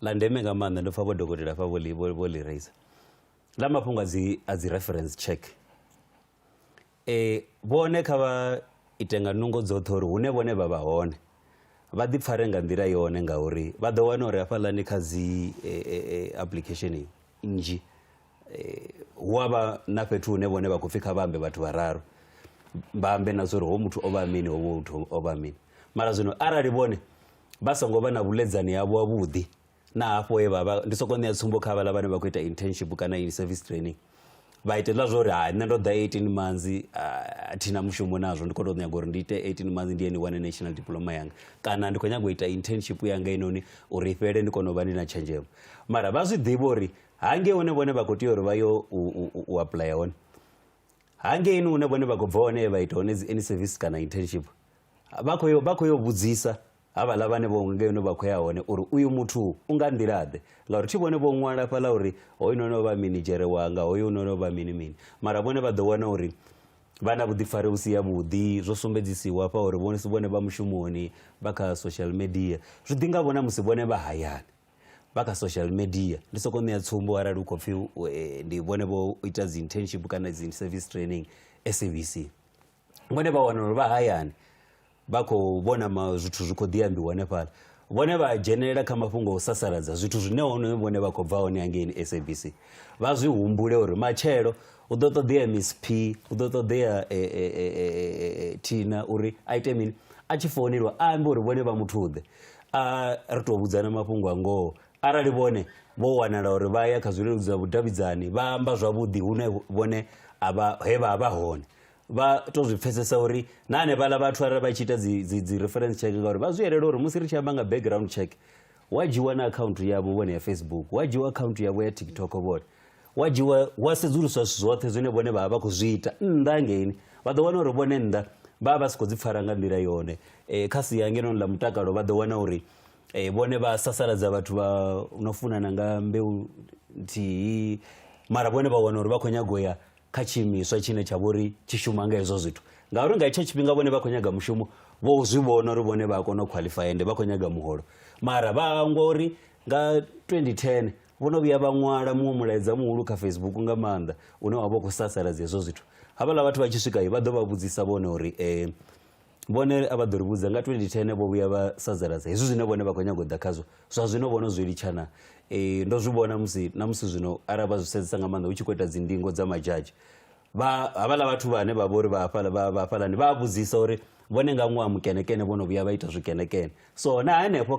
La ndeme nga maanḓa ndo pfa vho dokotela pfa vho ḽi raisa ḽa mafhungo a dzi reference check. Vhone kha vha ite nga nungo dzoṱhe uri hune vhone vha vha hone vha ḓi pfare nga nḓila yone ngauri vha ḓo wana uri hafhaḽani kha dzi application nnzhi hu avha na fhethu hune vhone vha khou pfhi kha vha ambe vhathu vhararu, vha ambe na zwa uri hoyu muthu o vha mini, hoyu muthu o vha mini. Mara zwino arali vhone vha songo vha na vhuledzani yavho vhavhuḓi na hafho he vha ndi soko ṋea tsumbo kha vhaḽa vhane vha khou ita internship kana in service training, vha itela zwa uri nṋe ndo ḓa 18 months thina mushumo nazwo, ndi khou tou nyaga uri ndi ite 18 months ndi ye ndi wane national diploma yanga, kana ndi khou nyaga u ita internship yanga inoni uri fhele ndi kone u vha ndi na tshenzhemo. Mara vha zwi ḓivha uri hange hune vhone vha khou tea uri vha yo u apply hone, hangeini hune vhone vha khou bva hone vha ita hone any service kana internship, vha khou yo vhudzisa havhaḽa vhane vho ngeno vha khou ya hone uri uyu muthu u nga nḓilaḓe, ngauri thi vhone vho ṅwala fhaḽa uri hoyu noni o vha minidzhere wanga, hoyu noni o vha mini mini. Mara vhone vha ḓo wana uri vha na vhuḓifari vhu si yavhuḓi, zwo sumbedzisiwa hafha uri vhone vha mushumoni vha kha social media. Zwi ḓi nga vhona musi vhone vha hayani vha kha social media, ndi soko ṋea tsumbo arali u khou pfhi ndi vhone vho ita dzi internship kana dzi service training SABC, vhone vha wana uri vha hayani vha khou vhona zwithu zwi khou ḓi ambiwa hanefhaḽa, vhone vha dzhenelela kha mafhungo o sasaladza zwithu zwine hone vhone vha khou bva hone hangeini SABC. Vha zwi humbule uri matshelo u ḓo ṱoḓea Miss P, u ḓo ṱoḓea Tina uri a ite mini, a tshi founeliwa a ambe uri vhone vha muthuḓe, ri tou vhudzana mafhungo a ngoho. Arali vhone vho wanala uri vha ya kha zwileludzi zwa vhudavhidzani vha amba zwavhuḓi hune vhone he vha vha hone, vha to zwi pfesesa uri na hanefhaḽa vhathu arali vha tshi ita dzi reference check ngauri vha zwi yelela uri musi ri tshi amba nga background check wa dzhiwa na akhaunthu yavho vhone ya Facebook, wa dzhiwa akhaunthu yavho ya TikTok, vhone wa dzhiwa wa sedzuluswa zwithu zwoṱhe zwine vhone vha vha khou zwi ita nnḓa hangeini, vha ḓo wana uri vhone nnḓa vha vha si khou dzi pfara nga nḓila yone. Kha sia ngeno ḽa mutakalo vha ḓo wana uri vhone vha sasaladza vhathu vha no funana nga mbeu nthihi, mara vhone vha wana uri vha khou nyaga u ya kha tshiimiswa tshine tsha vhori tshi shuma nga hezwo zwithu, ngauri nga hetsho tshifhinga vhone vha khou nyaga mushumo vho zwi vhona uri vhone vha kona u qualify ende vha khou nyaga muholo. Mara vha hangwa uri nga 2010 vhono vhuya vha ṅwala muṅwe mulaedza muhulu kha Facebook nga maanḓa une wa vha u khou sasaladza hezwo zwithu. Havhaḽa vhathu vha tshi swika vha ḓo vha vhudzisa vhone uri vhone a vha ḓo ri vhudza nga 2010 vho vhuya vha sasaladza hezwi zwine vhone vha khou nyaga u ḓa khazwo, zwa zwino vhono zwi litshana. Ndo zwi vhona na musi zwino arali vha zwi sedzesa nga maanḓa hu tshi khou ita dzi ndingo dza madzhadzhi, havhaḽa vhathu vhane vha vha uri vha hafhaḽani vha vhudzisa uri vhone nga ṅwaha mukenekene vhono vhuya vha ita zwikenekene. So na hanefho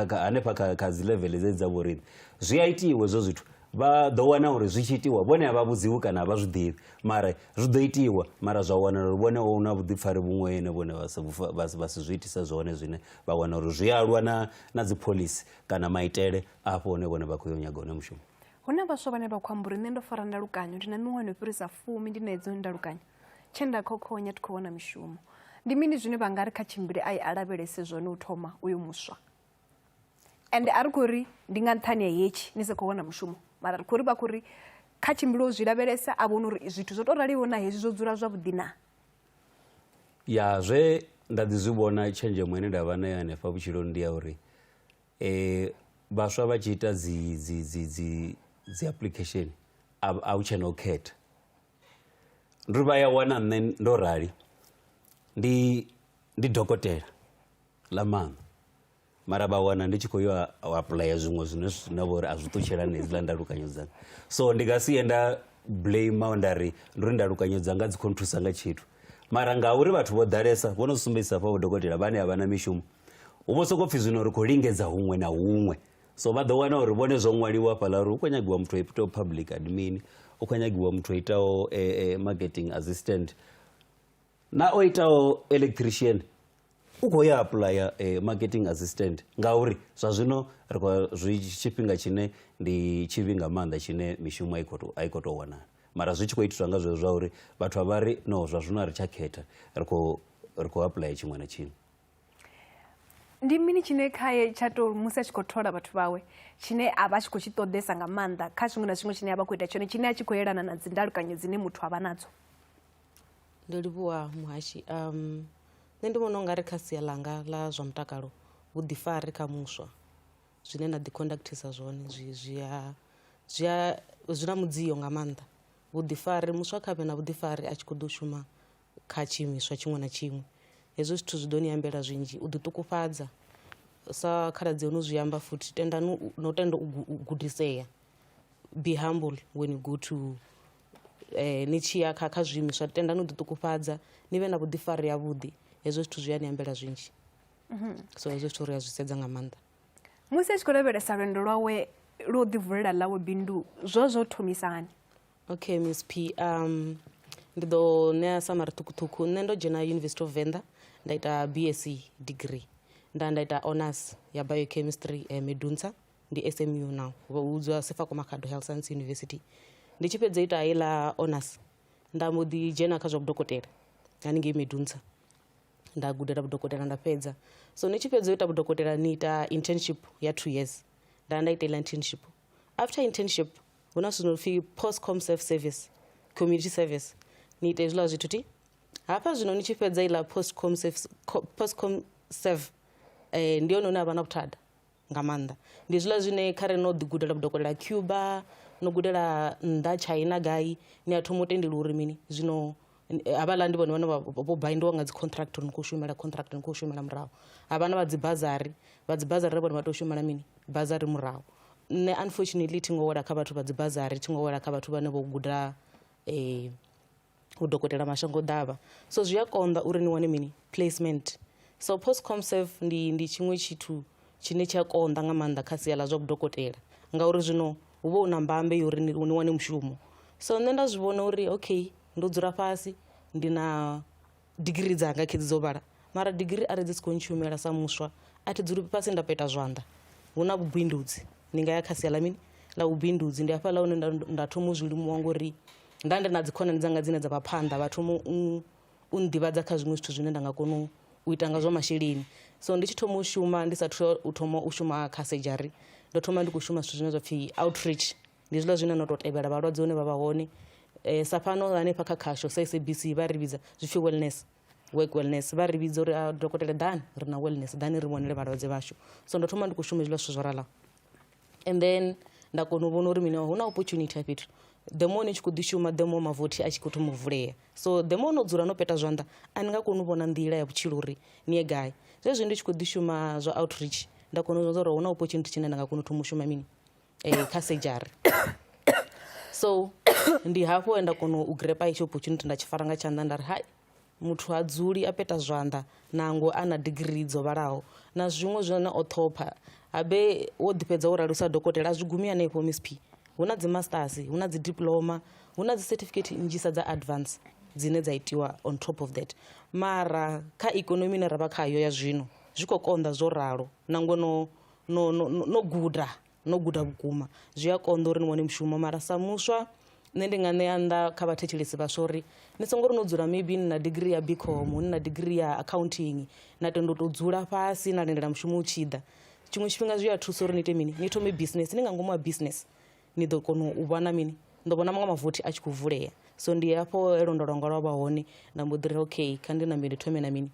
hanefha kha dzi level dzedzi dza vhoriṋe zwi a itiwa hezwo zwithu, vha ḓo wana uri zwi tshi itiwa vhone a vha vhudziwi kana a vha zwi ḓivhi, mara zwi ḓo itiwa, mara zwa wanala uri vhone hu na vhuḓifari vhuṅwe ene vhone vha si zwi itisa zwone zwine vha wana uri zwi alwa na dzi phoḽisi kana maitele afho hone vhone vha khou yo nyaga hone mushumo. Hu na vhaswa vhane vha khou amba uri nṋe ndo fara ndalukanyo, ndi na miṅwaha no fhirisa 10 ndi na hedzo ndalukanyo, tshe nda khokhonya thi khou wana mishumo. Ndi mini zwine vha nga ri kha tshimbile a i alavhelese zwone u thoma uyu muswa, ende a ri khou ri ndi nga nṱhani ya hetshi ni sa khou wana mushumo, mara ri khou ri vha khou ri kha tshimbile u zwi lavhelesa a vhona uri zwithu zwo tou raliho na hezwi zwo dzula zwavhuḓi na. Ya zwe nda ḓi zwi vhona tshenzhemo ine nda vha nayo hanefha vhutshiloni ndi ya uri vhaswa vha tshi ita dzi application a u tshena u khetha. Ndi vha ya wana nṋe ndo rali ndi dokotela ḽa maṋo, mara vha wana ndi tshi khou yo apuḽaya zwiṅwe zwine na vhori a zwi ṱutshelani hedziḽa ndalukanyo dzanga. So ndi nga si ye nda blame nda ri ndi uri ndalukanyo dzanga dzi khou nthusa nga tshithu, mara ngauri vhathu vho ḓalesa vho no sumbedzisa fha vho dokotela vhane a vha na mishumo, hu vho sokou pfhi zwino ri khou lingedza huṅwe na huṅwe so vha ḓo wana uri vhone zwo ṅwaliwa fhaḽa uri hu khou nyagiwa muthu a itaho public admin, hu khou nyagiwa muthu a itaho marketing assistant na o itaho electrician u khou ya apply marketing assistant, ngauri zwa zwino ri khou zwi tshifhinga tshine ndi tshivhi nga maanḓa tshine mishumo a i khou tou wanala, mara zwi tshi khou itiswa nga zwezwo zwa uri vhathu a vha ri no zwa zwino a ri tsha khetha, ri khou apply tshiṅwe na tshiṅwe. Ndi mini tshine khaye tsha to musi a tshi khou thola vhathu vawe tshine a vha tshi khou tshi ṱoḓesa nga maanḓa kha tshiṅwe na tshiṅwe tshine a vha khou ita tshone tshine a tshi khou yelana na dzi ndalukanyo dzine muthu a vha nadzo? Ndo livhuwa muhashi. Nṋe ndi vhona ungari kha sia langa la zwa mutakalo vhuḓifari kha muswa zwine na ḓi conductisa zwone zwi na mudziyo nga maanḓa. Vhuḓifari muswa kha vhe na vhuḓifari a tshi khou ḓo shuma kha tshiimiswa tshiṅwe na tshiṅwe, hezwo zwithu zwi ḓo ni ambela zwinzhi, u ḓi ṱukufhadza sa khaladzi no zwi amba futhi, tendani no tenda u gudisea, be humble when you go to ni tshi ya kha zwiimiswa, tendani u ḓi ṱukufhadza, ni vhe na vhuḓifari yavhuḓi, hezwo zwithu zwi a ni ambela zwinzhi. So hezwo zwithu ri a zwi sedza nga maanḓa. Musi a tshi khou lavhelesa lwendo lwawe lwo ḓivulela ḽawe bindu zwo thomisa hani? Okay, Miss P, ndi ḓo ṋea samari ṱhukhuṱhukhu. Nṋe ndo dzhena University of Venda nda ita BSc degree, nda ita honors ya biochemistry Medunsa, ndi SMU now, hu dzula Sefako Makhado Health Science University. Ndi tshi fhedza ita heiḽa honors nda mbo ḓi dzhena kha zwa vhudokotela haningei Medunsa, nda gudela vhudokotela nda fhedza. So ni tshi fhedza u ita vhudokotela ni ita internship ya 2 years, nda ita iḽa internship. After internship hu na zwithu no pfhi post-com service, community service, ni ita hezwiḽa zwithu ti hafha zwino ni tshi fhedza iḽa post-com serve ndi yone hune a vha na vhuthada nga maanḓa. Ndi hezwiḽa zwine khare no ḓi gudela vhudokotela Cuba, no gudela nnḓa China gai, ni a thoma u tendela uri mini zwino havhaḽa ndi vhone vhane vho baindiwa nga dzi contract ni khou shumela contract ni khou shumela murahu. Havha na vha dzi bazari ri vhone vha tou shumela mini bazari murahu. Nṋe unfortunately thi ngo wela kha vhathu vha dzi bazari, thi ngo wela kha vhathu vhane vho guda udokotela mashango ḓavha, so zwi a konḓa uri ni wane mini placement. So post-com serve ndi tshiṅwe tshithu tshine tsha konḓa nga maanḓa kha sia ḽa zwa vhudokotela, ngauri zwino hu vha hu na mbambe yori ni wane mushumo. So nṋe nda zwi vhona uri okay, ndo dzula fhasi ndi na degree dzanga khedzi dzo vhala, mara degree a ri dzi si khou nshumela sa muswa, a thi dzuli fhasi nda peta zwanḓa. Hu na vhubindudzi, ni nga ya kha sia ḽa mini ḽa vhubindudzi, ndi hafhaḽa hune nda thoma u zwi limuwa ngori nda ndi na dzi khonani dzanga dzine dza vha phanḓa, vha thoma u nḓivhadza kha zwiṅwe zwithu zwine nda nga kona u ita nga zwa masheleni. So ndi tshi thoma u shuma, ndi sathu u thoma u shuma kha surgery, ndo thoma ndi khou shuma zwithu zwine zwa pfhi outreach, ndi zwiḽa zwine no tou tevhela vhalwadze hune vha vha hone. Sa fhano hanefha kha khasho sa SABC vha ri vhidza zwi pfhi wellness, work wellness, vha ri vhidza uri dokotela ḓani ri na wellness, ḓani ri vhonele vhalwadze vhashu. So ndo thoma ndi khou shuma hezwiḽa zwithu zwo rala, and then nda kona u vhona uri mini hu na opportunity fhethu. The more ni tshi khou ḓi shuma, the more mavothi a tshi khou thoma u vulea. So the more no dzula no peta zwanḓa, a ni nga koni u vhona nḓila ya vhutshilo uri ni ye gai. Zwezwi ndi tshi khou ḓi shuma zwa outreach, nda kona u vhona uri hu na opportunity tshine nda nga kona u thoma u shuma mini kha surgery. So ndi hafho nda kona u grepa itsho opportunity, nda tshi fara nga tshanḓa nda ri hai, muthu ha dzuli a peta zwanḓa nango a na degree dzo vhalaho na zwiṅwe zwine o ṱhopha, habe wo ḓi fhedza wo ralusa dokotela a zwi gumi hanefho Miss P. Hu na dzi masters, hu na dzi diploma, hu na dzi certificate nnzhisa dza advance dzine dza itiwa on top of that. Mara kha ikonomi ine ra vha khayo ya zwino zwi khou konḓa zwo ralo, nango no guda vhukuma, zwi a konḓa uri ni wane mushumo. Mara sa muswa nṋe ndi nga ṋea nnḓa kha vhathetshelesi vhaswa uri ni songo ri no dzula maybe ni na degree ya BCom, ni na degree ya accounting, na tenda u tou dzula fhasi na lindela mushumo u tshi ḓa. Tshiṅwe tshifhinga zwi a thusa uri ni ite mini, ni thome business, ni nga ngomu ha business ni ḓo kona u vhona mini, ndo vhona maṅwe mavothi a tshi khou vulea. So ndi hafho lwendo lwanga lwa vha hone, nda mbo ḓi ri okay, kha ndi na mini thome na mini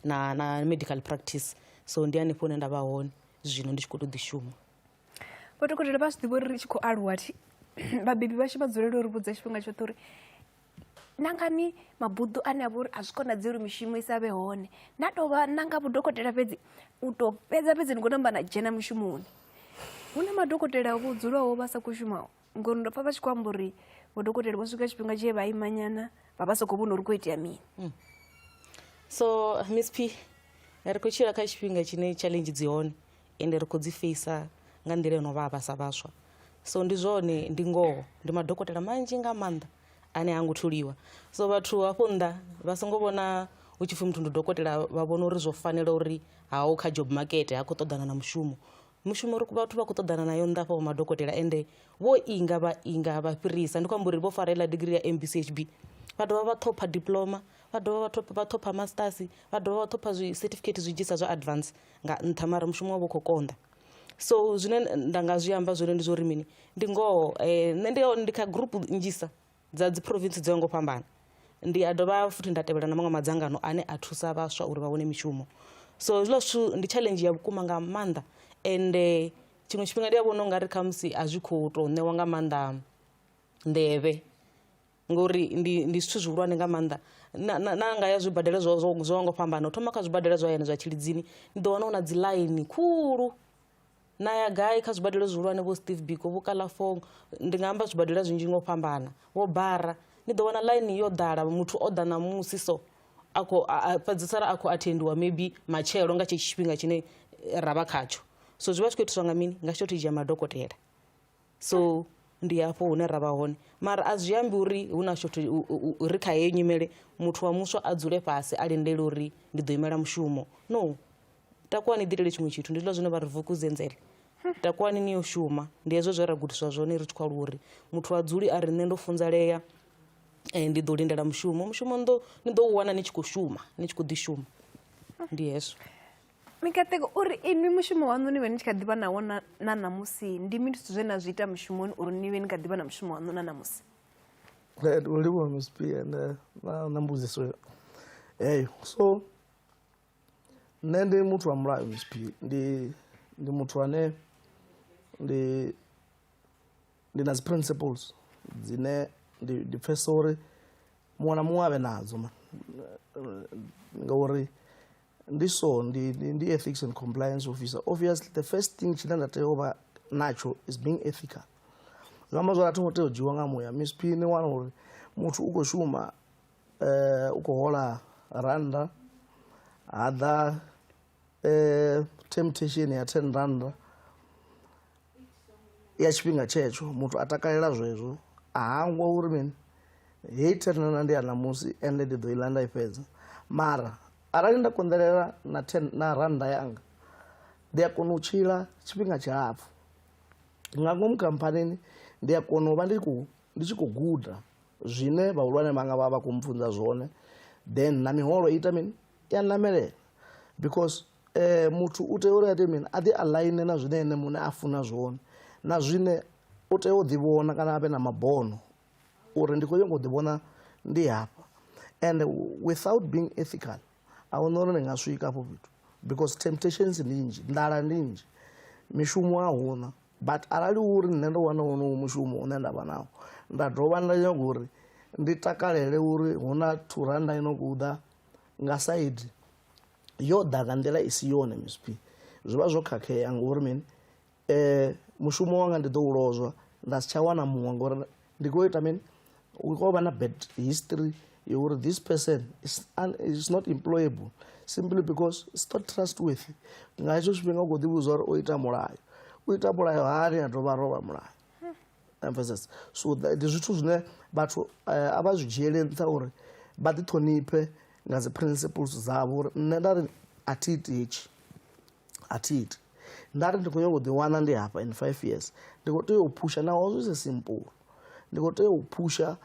na medical practice. So ndi hanefho hune nda vha hone zwino ndi tshi khou tou ḓi shuma. Vhadokotela vha zwi ḓivha uri ri tshi khou aluwa thi vhabebi vhashu vha dzulela uri vhudza tshifhinga tshoṱhe uri nangani mabuḓo ane a vha uri a zwi konadzei uri mishumo i sa vhe hone, na tou vha nanga vhudokotela fhedzi u tou fhedza ni khou namba na dzhena mushumoni. Hu na madokotela vho dzulaho vha sa khou shumaho, ngori ndo pfha vha tshi khou amba uri vhadokotela vho swika tshifhinga tshe vha imanyana vha vha sa khou vhona uri khou itea mini. So Miss P, ri khou tshila kha tshifhinga tshine challenge dzi hone, ende ri khou dzi feisa nga nḓila ino vhavha sa vhaswa. So ndi zwone, ndi ngoho, ndi madokotela manzhi nga maanḓa ane a ngo tholiwa. So vhathu hafho nnḓa vha songo vhona hu tshi pfhi muthu ndi dokotela vha vhona uri zwo fanela uri haho kha job market ha khou ṱoḓana na mushumo. Mushumo uri vhathu vha khou ṱoḓana nayo nnḓa hafha madokotela, ende vho inga vha fhirisa. Ndi khou amba uri vho fara heiḽa degree ya MBCHB vha dovha vha ṱhopha diploma, vha dovha vha ṱhopha masters, vha dovha vha ṱhopha zwi certificate zwi dzhisa zwa advance nga nṱha, mara mushumo wavho khou konḓa. So zwine nda nga zwi amba zwone ndi zwo uri mini, ndi ngoho nṋe ndi kha group nnzhisa dza dzi province dzo ngo fhambana. Ndi a dovha futhi nda tevhela na maṅwe madzangano ane a thusa vhaswa uri vha wane mishumo. So zwiḽo zwithu ndi challenge ya vhukuma nga maanḓa, ende tshiṅwe tshifhinga ndi a vhona ungari khamusi a zwi khou tou ṋewa nga maanḓa nḓevhe, ngori ndi zwithu zwihulwane nga maanḓa. Na nga ya zwibadela zwo ngo fhambana, u thoma kha zwibadela zwa hayani zwa Tshilidzini ndi ḓo wana hu na dzi ḽaini khulu, na ya gai kha zwibadela zwihulwane vho Steve Biko, vho Kalafong, ndi nga amba zwibadela zwinzhi ngo fhambana, vho Bara, ni ḓo wana ḽaini yo ḓala, muthu o ḓa namusi so fhedzisala a khou athendiwa maybe matshelo nga tshetsho tshifhinga tshine ra vha khatsho. So zwi vha zwi khou itiswa nga mini? Nga shortage ya madokotela. So ndi hafho hune ra vha hone, mara a zwi ambi uri hu na shortage uri kha heyo nyimele muthu wa muswa a dzule fhasi a lindele uri ndi ḓo imela mushumo. No, takuwani ḓi itele tshiṅwe tshithu, ndi zwiḽa zwine vha ri vukuzenzele. Takuwani ni yo shuma, ndi hezwo zwe ra gudiswa zwone ri tshi khou aluwa uri muthu a dzuli a ri nṋe ndo funzalea ndi ḓo lindela mushumo ni ḓo u wana ni tshi khou shuma, ni tshi khou ḓi shuma. Ndi hezwo. Mikateko uri inwi mushumo waṋu ni vhe ni tshi kha ḓivha nawo na ṋamusi, ndi mini zwithu zwe na zwi ita mushumoni uri ni vhe ni kha ḓivha na mushumo waṋu na ṋamusi? u livhuwa Miss P na mbudziso heyo. So nṋe ndi muthu wa mulayo Miss P, ndi muthu ane ndi na dzi principles dzine ndi pfesa uri muṅwe na muṅwe avhe nadzo ngauri ndi so ndi ethics and compliance officer. Obviously the first thing tshine nda tea u vha natsho is being ethical. Zwi amba zwori a thi ngo tea u dzhiwa nga muya. Miss P ni wana uri muthu u khou shuma u khou hola randa, ha ḓa temptation ya 10 randa ya tshifhinga tshetsho, muthu a takalela zwezwo, a hangwa uri mini hei 10 randa ndi ya ṋamusi ende ndi ḓo iḽa nda i fhedza. Mara arali nda konḓelela na randa yanga ndi a kona u tshila tshifhinga tshilapfu nga ngomu khampanini. Ndi a kona u vha ndi tshi khou guda zwine vhahulwane vhanga vha khou mpfunza zwone, then na miholo ita mini ya namelela, because muthu u tea uri ate mini a ḓi align na zwine ene muṋe a funa zwone, na zwine u tea u ḓivhona kana avhe na mabono uri ndi khou nyanga u ḓivhona ndi hafha. And without being ethical a wana uri ndi nga swika afho fhethu, because temptations ndi nnzhi, nḓala ndi nnzhi, mishumo a huna. But arali uri nṋe ndo wana wonowo mushumo une nda vha nawo, nda dovha nda nyaga uri ndi takalele uri hu na 2 randa ino khou ḓa nga side yo ḓa nga nḓila i si yone Miss P, zwi vha zwo khakhea ngori mini mushumo wanga ndi ḓo u lozwa, nda si tsha wana muṅwe ngori ndi khou ita mini, u khou vha na bad history ya uri this person is not employable simply because it's not trustworthy. Nga hetsho tshifhinga u khou ḓivhudza uri o ita mulayo, u ita mulayo hani a dovha a rovha mulayo. Emphasis. So ndi zwithu zwine vhathu a vha zwi dzhiele nṱha uri vha ḓi ṱhoniphe nga dzi principles dzavho uri nṋe nda ri a thi iti hetshi, a thi iti, nda ri ndi khou nyaga u ḓiwana ndi hafha in 5 years, ndi khou tea u phusha naho zwi si simple, ndi khou tea u phusha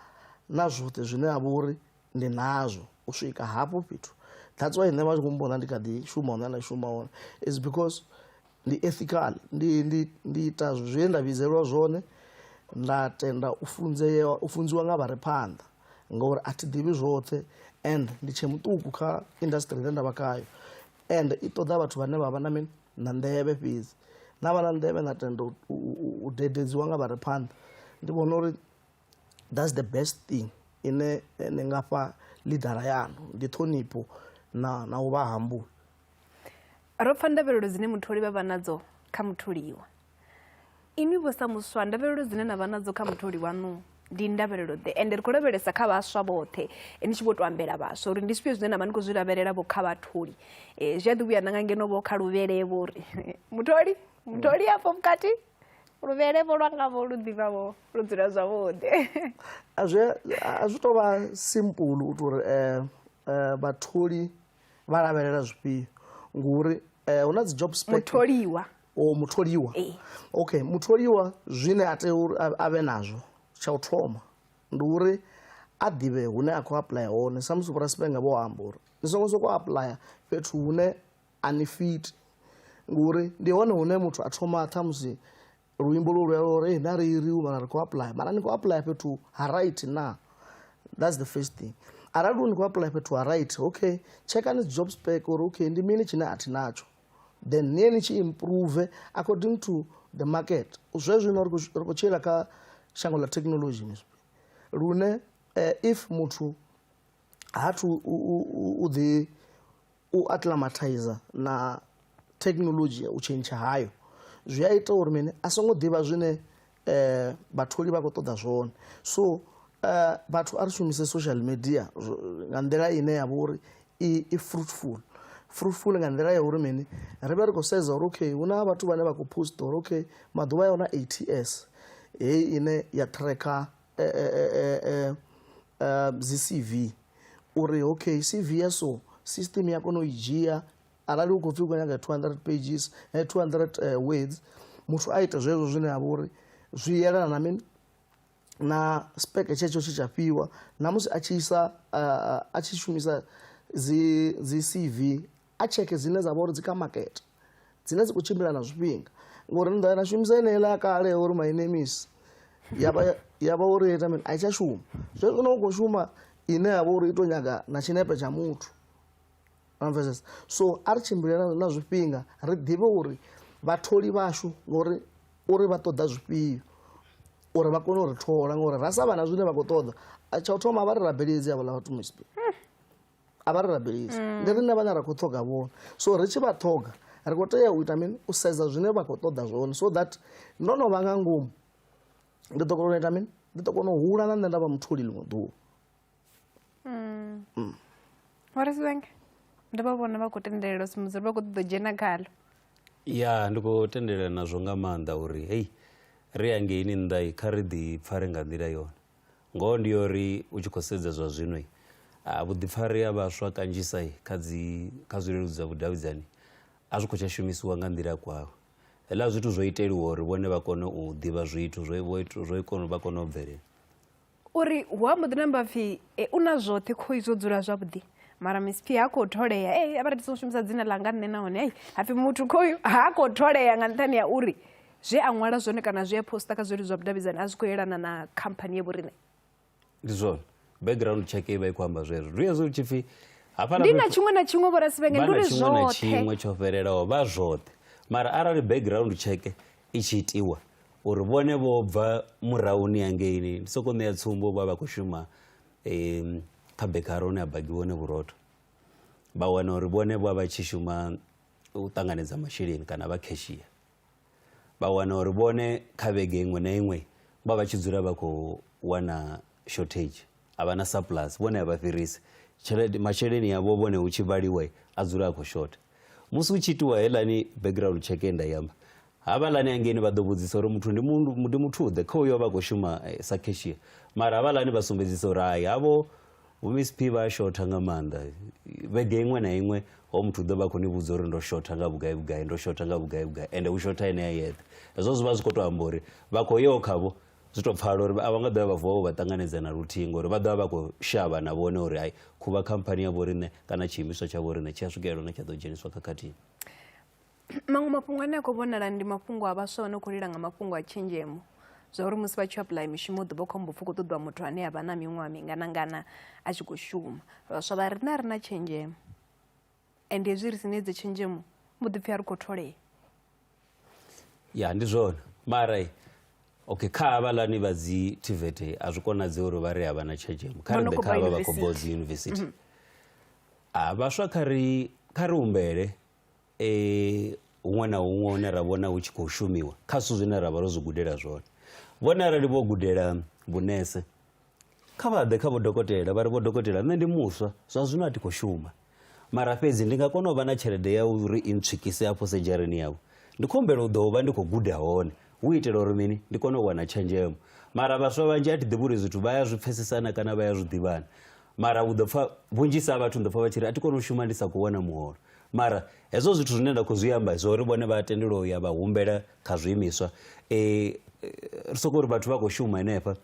na zwoṱhe zwine ha vha uri ndi nazwo u swika hafho fhethu. That's why nṋe vha tshi khou mbona ndi kha ḓi shuma hone nda shuma hone, is because ndi ethical, ndi ita zwe nda vhidzelwa zwone, nda tenda u funziwa nga vhare phanḓa ngauri a thi ḓivhi zwoṱhe, and ndi tshe muṱuku kha industry ine nda vha khayo, and i ṱoḓa vhathu vhane vha vha na mini na nḓevhe fhedzi, na vha na nḓevhe na tenda u dededziwa nga vhare phanḓa. Ndi vhona uri that's the best thing ine ni nga fha lidara yanu, ndi ṱhonipho na u vha humble. Ro pfa ndavhelelo dzine mutholi vha vha nadzo kha mutholiwa. Inwi vho sa muswa ndavhelelo dzine na vha nadzo kha mutholi waṋu ndi ndavhelelo ḓe ende ri khou lavhelesa kha vhaswa vhoṱhe ni tshi vho to ambela vhaswa uri ndi zwifhio zwine navha ni khou zwi lavhelela vho kha vhatholi zwi a ḓi vhuya nanga ngeno vho kha luvhelevo uri mutholi afho vhukati luvhelevo lwangavho lu ḓivhavho lu dzula zwavhuḓi a zwi tou vha simple u tori vhatholi vha lavhelela zwifhio ngori hu na dzi job spec mutholiwa okay mutholiwa zwine a tea uri a vhe nazwo tsha u thoma ndi uri a ḓivhe hune a khou apply hone sa musi vhorasipenga vho amba uri ni songo sokou apply fhethu hune a ni fit ngori ndi hone hune muthu a thoma ṱhamusi luimbo lwo uri nda ri mara ri khou apply mara ni khou apply fhethu ha right na. That's the first thing. Arali ni khou apply fhethu ha right, okay, checkani job spec uri okay ndi mini tshine a thi natsho, then niye ni tshi improve according to the market. Zwezwino ri khou tshila kha shango la technology lune if muthu hathu u acclimatize na technology u change hayo zwi a ita uri mini a songo ḓivha zwine vhatholi vha khou ṱoḓa zwone. So vhathu a ri shumise social media nga nḓila ine ya vha uri i fruitful nga nḓila ya uri mini ri vha ri khou sedza uri okay hu na vhathu vhane vha khou post uri okay maḓuvha ya huna ATS heyi ine ya tracker dzi CV uri okay CV ya so system ya kona u i dzhia arali u khou pfhi u khou nyaga 200 pages 200 words muthu a ita zwezwo zwine ha vha uri zwi yelana na mini na spec tshetsho tshi chafhiwa na musi a tshi isa a tshi shumisa dzi CV a cheke dzine dza vha uri dzi kha market dzine dzi khou tshimbila na zwifhinga ngori nda na shumisa yeneiḽa kale uri my name is ya vha uri ita mini a i tsha shuma zwezwo no khou shuma ine ya vha uri ito nyaga na tshinepe tsha muthu. So a ri tshimbile na zwifhinga ri ḓivhe uri vhatholi vhashu ngori uri vha ṱoḓa zwifhio uri vha kone u ri thola ngori ra sa vha na zwine vha khou ṱoḓa tsha u thoma a vha ri rabeledzi havho ḽa vhathu mispi a vha ri rabeledzi ndi riṋe vhane ra khou ṱhoga vhone. So ri tshi vha ṱhoga ri khou tea u ita mini u sedza zwine vha khou ṱoḓa zwone so that ndo no vha nga ngomu ndi ḓo kona u ita mini ndi ḓo kona u hula na nṋe nda vha mutholi ḽiṅwe ḓuvha. Horace ndi vha vhona vha khou tendelela sumudzi vha khou ṱoḓa dzhena khaḽo. Ya ndi khou tendelela nazwo nga maanḓa uri hei ri hangeini nnḓa kha ri ḓi pfare nga nḓila yone ngoho ndi uri u tshi khou sedza zwa zwino vhuḓipfari ha vhaswa kanzhisa kha zwileludzi zwa vhudavhidzani a zwi khou tsha shumisiwa nga nḓila kwayo. Hela zwithu zwo iteliwa uri vhone vha kone u ḓivha zwithu vha kone u bvelela uri hu a mbo ḓi namba pfhi u na zwoṱhe kho izwo dzula zwavhuḓi mara Miss P ha khou tholea a vha ri songo shumisa dzina langa nṋe nahone hapfi muthu khoyu ha khou tholea nga nṱhani ya uri zwe a ṅwala zwone kana zwi a posta kha zwileludzi zwa vhudavhidzani a zwi khou yelana na khamphani ye vhoriṋe. Ndi zwone background check i vha i khou amba zwezwo ndi yazwo tshi pfhi ndi na tshiṅwe na tshiṅwe vhorasivhenge ndi uri zwoṱhe na tshiṅwe tsho fhelelaho vha zwoṱhe mara arali background check i tshi itiwa uri vhone vho bva murahuni hangeini ndi sokou ṋea tsumbo vha khou shuma kha bekara hune ha bagi vhone vhurotho vha wana uri vhone vha tshi shuma u ṱanganedza masheleni kana vha cashier vha wana uri vhone kha vhege iṅwe na iṅwe vha tshi dzula vha khou wana shortage a vha na surplus vhone a vha fhirisi masheleni yavho vhone hu tshi vhaliwa a dzula a khou short musi hu tshi itiwa helani background check nda yamba havhaḽani hangeini vha ḓo vhudzisa uri muthu ndi muthuḓe kha uyo vha khou shuma sa cashier mara havhaḽani vha sumbedzisa uri hayi havho Miss P vha shotha nga maanḓa vhege iṅwe na iṅwe ho muthu ḓo vha khou ni vhudza uri ndo shotha nga vhugai ndo shotha nga vhugai ende u shotha ene a yeṱhe hezwo zwi vha zwi khou tou amba uri vha khou yo khavho zwi tou pfhala uri a vha nga ḓo vha vuwa vha ṱanganedza na luthihi ngori vha ḓo vha vha khou shavha na vhone uri hayi khuvha khamphani ya vhoriṋe kana tshiimiswa tsha vhoriṋe tshi a swikelela hone tsha ḓo dzheniswa khakhathini. Maṅwe mafhungo ane a khou vhonala ndi mafhungo a vhaswa vhane khou lila nga mafhungo a tshenzhemo zwa uri musi vha tshi apply mishumo ḓo vha khombo pfhi khou ṱoḓiwa muthu ane a vha na miṅwaha minganangana a tshi khou shuma vhaswa vha ri na tshenzhemo ende hezwi ri sine dzi tshenzhemo mbo ḓi pfhi a ri khou tholea. Ya ndi zwone mara okay kha havhaḽani vha dzi TVET a zwi konadzei uri vha ri a vha na tshenzhemo kha ri ḓe kha vha khou bva dzi yunivesithi vhaswa kha ri humbele huṅwe na huṅwe hune ra vhona hu tshi khou shumiwa kha zwithu zwine ra vha ro zwi gudela zwone vhone arali vho gudela vhunese kha vha ḓe kha vhodokotela vha ri vhodokotela nṋe ndi muswa zwa zwino a ti khou shuma mara fhedzi ndi nga kona u vha na tshelede ya uri i ntswikise afho sedzhareni yavho ndi khou humbela u ḓo vha ndi khou guda hone hu itela uri mini ndi kone u wana tshenzhemo mara vhaswa vhanzhi a ti ḓivhi uri zwithu vha ya zwi pfesesana kana vha ya zwi ḓivhana mara u ḓo pfha vhunzhisa vhathu ḓo pfha vha tshi ri a ti kone u shuma ndi sa khou wana muholo mara hezwo zwithu zwine nda khou zwi amba zwo ri vhone vha tendelwa u ya vha humbela kha zwiimiswa ri sokou uri vhathu vha khou shuma henefha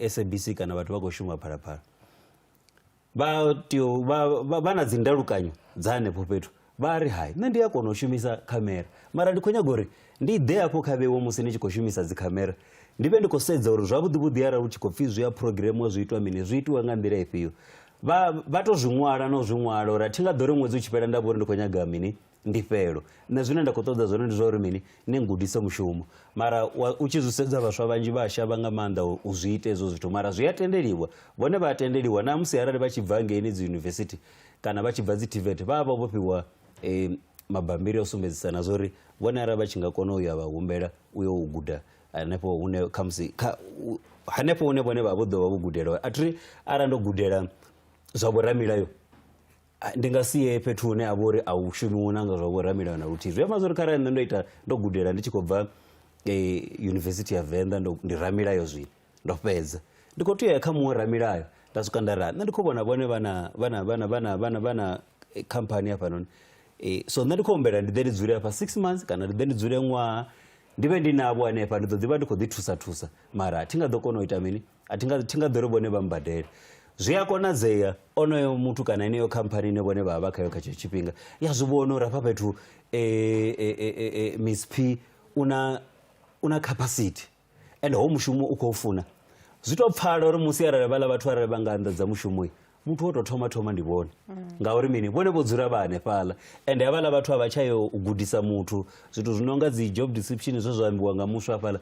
SABC kana vhathu vha khou shuma phalaphala vha na dzi ndalukanyo dza hanefho fhethu vha ri hai nṋe ndi a kona u shumisa khamera mara ndi khou nyaga uri ndi ḓe hafho kha vheiwo musi ni tshi khou shumisa dzi khamera ndi vhe ndi khou sedza uri zwavhuḓi vhuḓi arali hu tshi khou pfhi zwi ya programu zwi itwa mini zwi itiwa nga nḓila ifhio vha to zwi ṅwala no zwi ṅwala uri a thi nga ḓo ri ṅwedzi u tshi fhela nda vha uri ndi khou nyaga mini ndi fhelo nṋe zwine nda khou ṱoḓa zwone ndi zwa uri mini ni ngudise mushumo mara u tshi zwi sedza vhaswa vhanzhi vha a shavha nga maanḓa u zwi ita hezwo zwithu mara zwi a tendeliwa vhone vha a tendeliwa na musi arali vha tshi bva ngeini dzi yunivesithi kana vha tshi bva dzi TVET vha vha vho fhiwa mabambiri o sumbedzisana zwa uri vhone arali vha tshi nga kona u ya vha humbela u yo u guda hanefho hune khamusi hanefho hune vhone vha vho ḓo vha vho gudela a thi arali ndo gudela zwa vhoramilayo ndi nga siye fhethu hune a vha uri a u shumiwo na nga zwa vhoramilayo na luthihi zwi amba zwa uri kharali nṋe ndo gudela ndi tshi khou bva yunivesithi ya Venḓa ndi ramilayo zwino ndo fhedza ndi khou tea kha muṅwe ramilayo nda swika nda ra nṋe ndi khou vhona vhone vhana khamphani hafhanoni so nṋe ndi khou humbela ndi ḓe ndi dzule hafha 6 months kana ndi ḓe ndi dzule ṅwaha ndi vhe ndi navho hanefha ndi ḓo ḓi vha ndi khou ḓi thusa mara a thi nga ḓo kona u ita mini thi nga ḓo ri vhone vha mbadele zwi a konadzea onoyo muthu kana ineyo khamphani ine vhone vha vha khayo kha tshetsho tshifhinga ya zwi vhona uri hafha fhethu Miss P una capacity and ho mushumo u khou funa zwi tou pfhala uri musi arali vhala vhathu arali vha nga anḓadza mushumo muthu wo tou thoma ndi vhone ngauri mini vhone vho dzula vha hanefhaḽa ende havhala vhathu a vha tshayo u gudisa muthu zwithu zwi no nga dzi job description zwe zwa ambiwa nga muswa hafhaḽa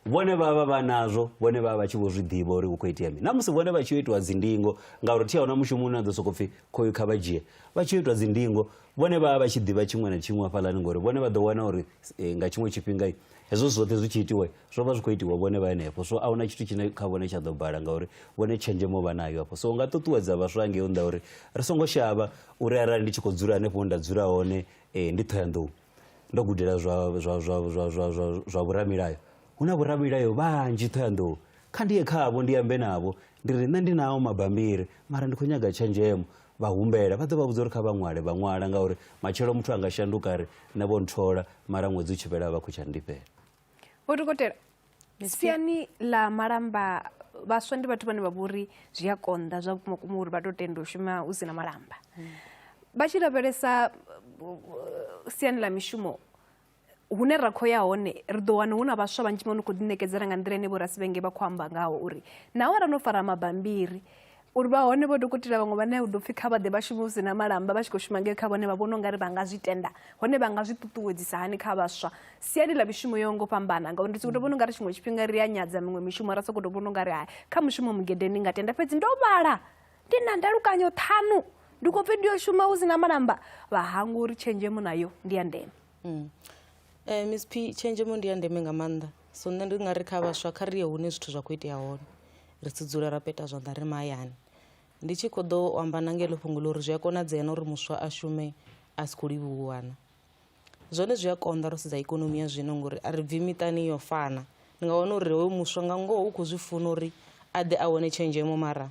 vhone vha vha nazwo vhone vha vha tshi vho zwi ḓivha uri hu khou itea mini na musi vhone vha tshi itiwa dzindingo ngauri thi ahuna mushumo une a ḓo sokou pfhi khoyu kha vha dzhie vha tshi itiwa dzindingo vhone vha vha tshi ḓivha tshiṅwe na tshiṅwe hafhaḽani ngori vhone vha ḓo wana uri nga tshiṅwe tshifhinga hezwo zwoṱhe zwi tshi itiwa zwo vha zwi khou itiwa vhone vha henefho so ahuna tshithu tshine kha vhone tsha ḓo bala ngauri vhone tshenzhemo vha nayo hafho so nga ṱuṱuwedza vhaswa ngei nda uri ri songo shavha uri arali ndi tshi khou dzula hanefho nda dzula hone ndi Thohoyandou ndo gudela zwa vhuramilayo hu na vhoramilayo vhanzhi Thohoyandou kha ndiye khavho ndi ambe navho ndi ri nṋe ndi nawo mabambiri mara ndi khou nyaga tshenzhemo vha humbela vha ḓo vha vhudza uri kha vha ṅwala ngauri matshelo muthu a nga shanduka ri na vho nthola mara ṅwedzi u tshi fhela vha khou tsha ndifhela Vho Dokotela siani ḽa malamba vhaswa ndi vhathu vhane vha vhori zwi a konḓa zwa vhukuma uri vha tou tenda u shuma hu si na malamba vha tshi lavhelesa siani ḽa mishumo hune ra khou ya hone ri ḓo wana hu na vhaswa vhanzhi vho no khou ḓiṋekedzela nga nḓila ine vhorasivhenge vha khou amba ngaho uri naho ra no fara mabambiri uri vha hone vho dokotela vhaṅwe vhane hu ḓo pfhi kha vha ḓe vha shume hu si na malamba vha tshi khou shuma ngei kha vhone vha vhona u nga ri vha nga zwi tenda hone vha nga zwi ṱuṱuwedzisa hani kha vhaswa siani ḽa mishumo yo ngo fhambana ngauri ndi sokou vhona u nga ri tshiṅwe tshifhinga ri a nyadza miṅwe mishumo ra sokou tou vhona u nga ri hai kha mushumo mugede ndi nga tenda fhedzi ndo vhala ndi na ndalukanyo 5 ndi khou pfhi ndi yo shuma hu si na malamba vha hangwa uri tshenzhemo nayo ndi ya ndeme Miss P tshenzhemo ndi ya ndeme nga maanḓa so nṋe ndi nga ri kha vhaswa kha ri ye hune zwithu zwa khou itea hone ri si dzule ra peta zwanḓa ri mahayani ndi tshi khou ḓo amba na ngelo fhungo ḽo uri zwi a konadzea na uri muswa a shume a si khou livhuwana zwone zwi a konḓa ro sedza ikonomi ya zwino ngori a ri bvi miṱani yo fana ndi nga wana uri hoyo muswa nga ngoho u khou zwi funa uri a ḓe a wane tshenzhemo mara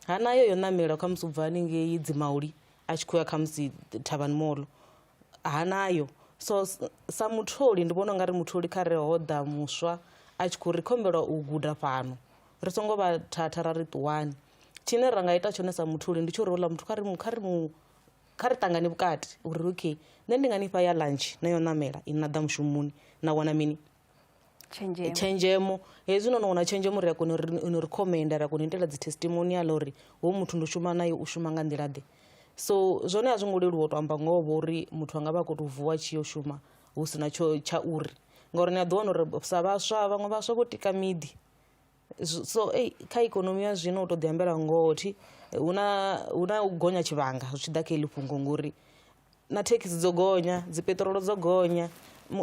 hanayo yo ṋamela kha musi ubva haningei Dzimauli a tshi khou ya kha musi Thavhani Mall hanayo so sa mutholi ndi vhona u nga ri mutholi kha re hoḓa muswa a tshi khou ri khombelwa u guda fhano ri songo vha thatha ra ri ṱuwani tshine ra nga ita tshone sa mutholi ndi tsho uri houḽa muthu kha ri ṱangane vhukati uri okay nṋe ndi nga nifha ya lunch na yo ṋamela ine na ḓa mushumoni na wana mini tshenzhemo hezwi no wana tshenzhemo ri a kona uri khomenda ri a kona u itela dzi testimonial uri hoyu muthu ndo shuma naye u shuma nga nḓila ḓe so zwone a zwi ngo leluwa u tou amba ngoho uri muthu a nga vha a khou tou vuwa tshi yo shuma hu si na tsha uri ngauri ni a ḓo wana uri sa vhaswa vhaṅwe vhaswa vho tika miḓi so kha ikonomi ya zwino u tou ḓi ambela ngoho thi hu na u gonya tshivhanga zwi tshi ḓa kha heḽi fhungo ngori na thekhisi dzo gonya dzi peṱirolo dzo gonya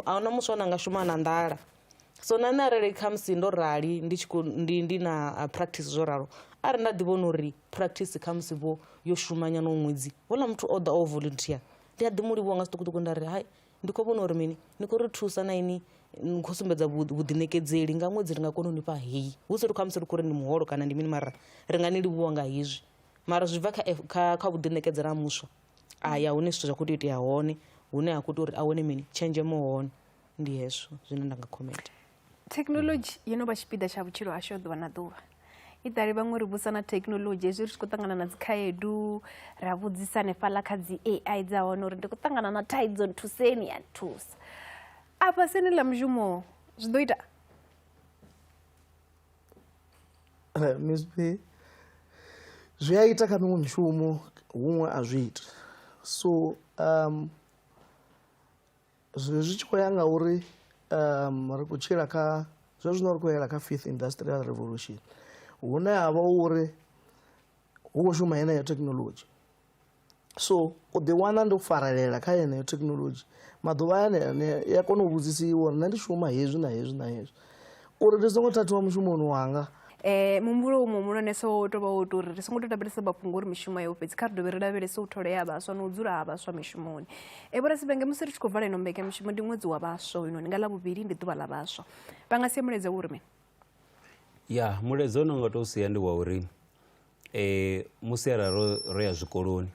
a huna muswa na nga shuma na nḓala so na nṋe arali khamusi ndo rali ndi na practice zwo ralo arali nda ḓivhona uri practice khamusi vho yo shumanya no ṅwedzi houḽa muthu o ḓa o volunteer ndi a ḓi mu livhuwa nga zwiṱukuṱuku nda ri hai ndi khou vhona uri mini ni khou ri thusa na ini ni khou sumbedza vhuḓiṋekedzeli nga ṅwedzi ri nga kona u ni fha heyi hu si ri khamusi ri khou ri ni muholo kana ndi mini mara ri nga ni livhuwa nga hezwi mara zwi bva kha vhuḓiṋekedzela ha muswa aya hune zwithu zwa khou tea u itea hone hune ha khou tea uri a wane mini tshenzhemo hone ndi hezwo zwine nda nga khomenta thekhinolodzhi yo no vha tshipiḓa tsha vhutshilo hashu ha ḓuvha na ḓuvha i ḓali vhaṅwe ri vhusa na thekhinolodzhi hezwi ri tshi khou ṱangana na dzi khaedu ra vhudzisa hanefhaḽa kha dzi AI dza hone uri ndi khou ṱangana na thaidzo nthuseni ya nthusa afha sini ḽa mushumo zwi ḓo ita Miss P zwi a ita kha miṅwe mishumo huṅwe a zwi ita so zwi tshi khou ya nga uri ri khou tshila kha zwezwino ri khou yela kha 5th industrial revolution hune ha vha uri hu khou shuma yeneyo thekhinolodzhi so u ḓiwana ndo farelela kha yeneyo thekhinolodzhi maḓuvha ane ya kona u vhudzisiwa uri nṋe ndi shuma hezwi na hezwi na hezwi uri ndi songo thathiwa mushumoni wanga muhumbulo u muhulwanesa wo tou vha wo tou uri ri songo tou lavhelesa mafhungo uri mishumo yo fhedzi kha ri dovhe ri lavhelese u tholea vhaswa na u dzula ha vhaswa mishumoni vhoraSibenge musi ri tshi khou vala ino mbekanyamushumo ndi ṅwedzi wa vhaswa uno ndi nga ḽavhuvhili ndi ḓuvha ḽa vhaswa vha nga sia mulaedza wo uri mini ya mulaedza une nga tou sia ndi wa uri musi arali ro ya zwikoloni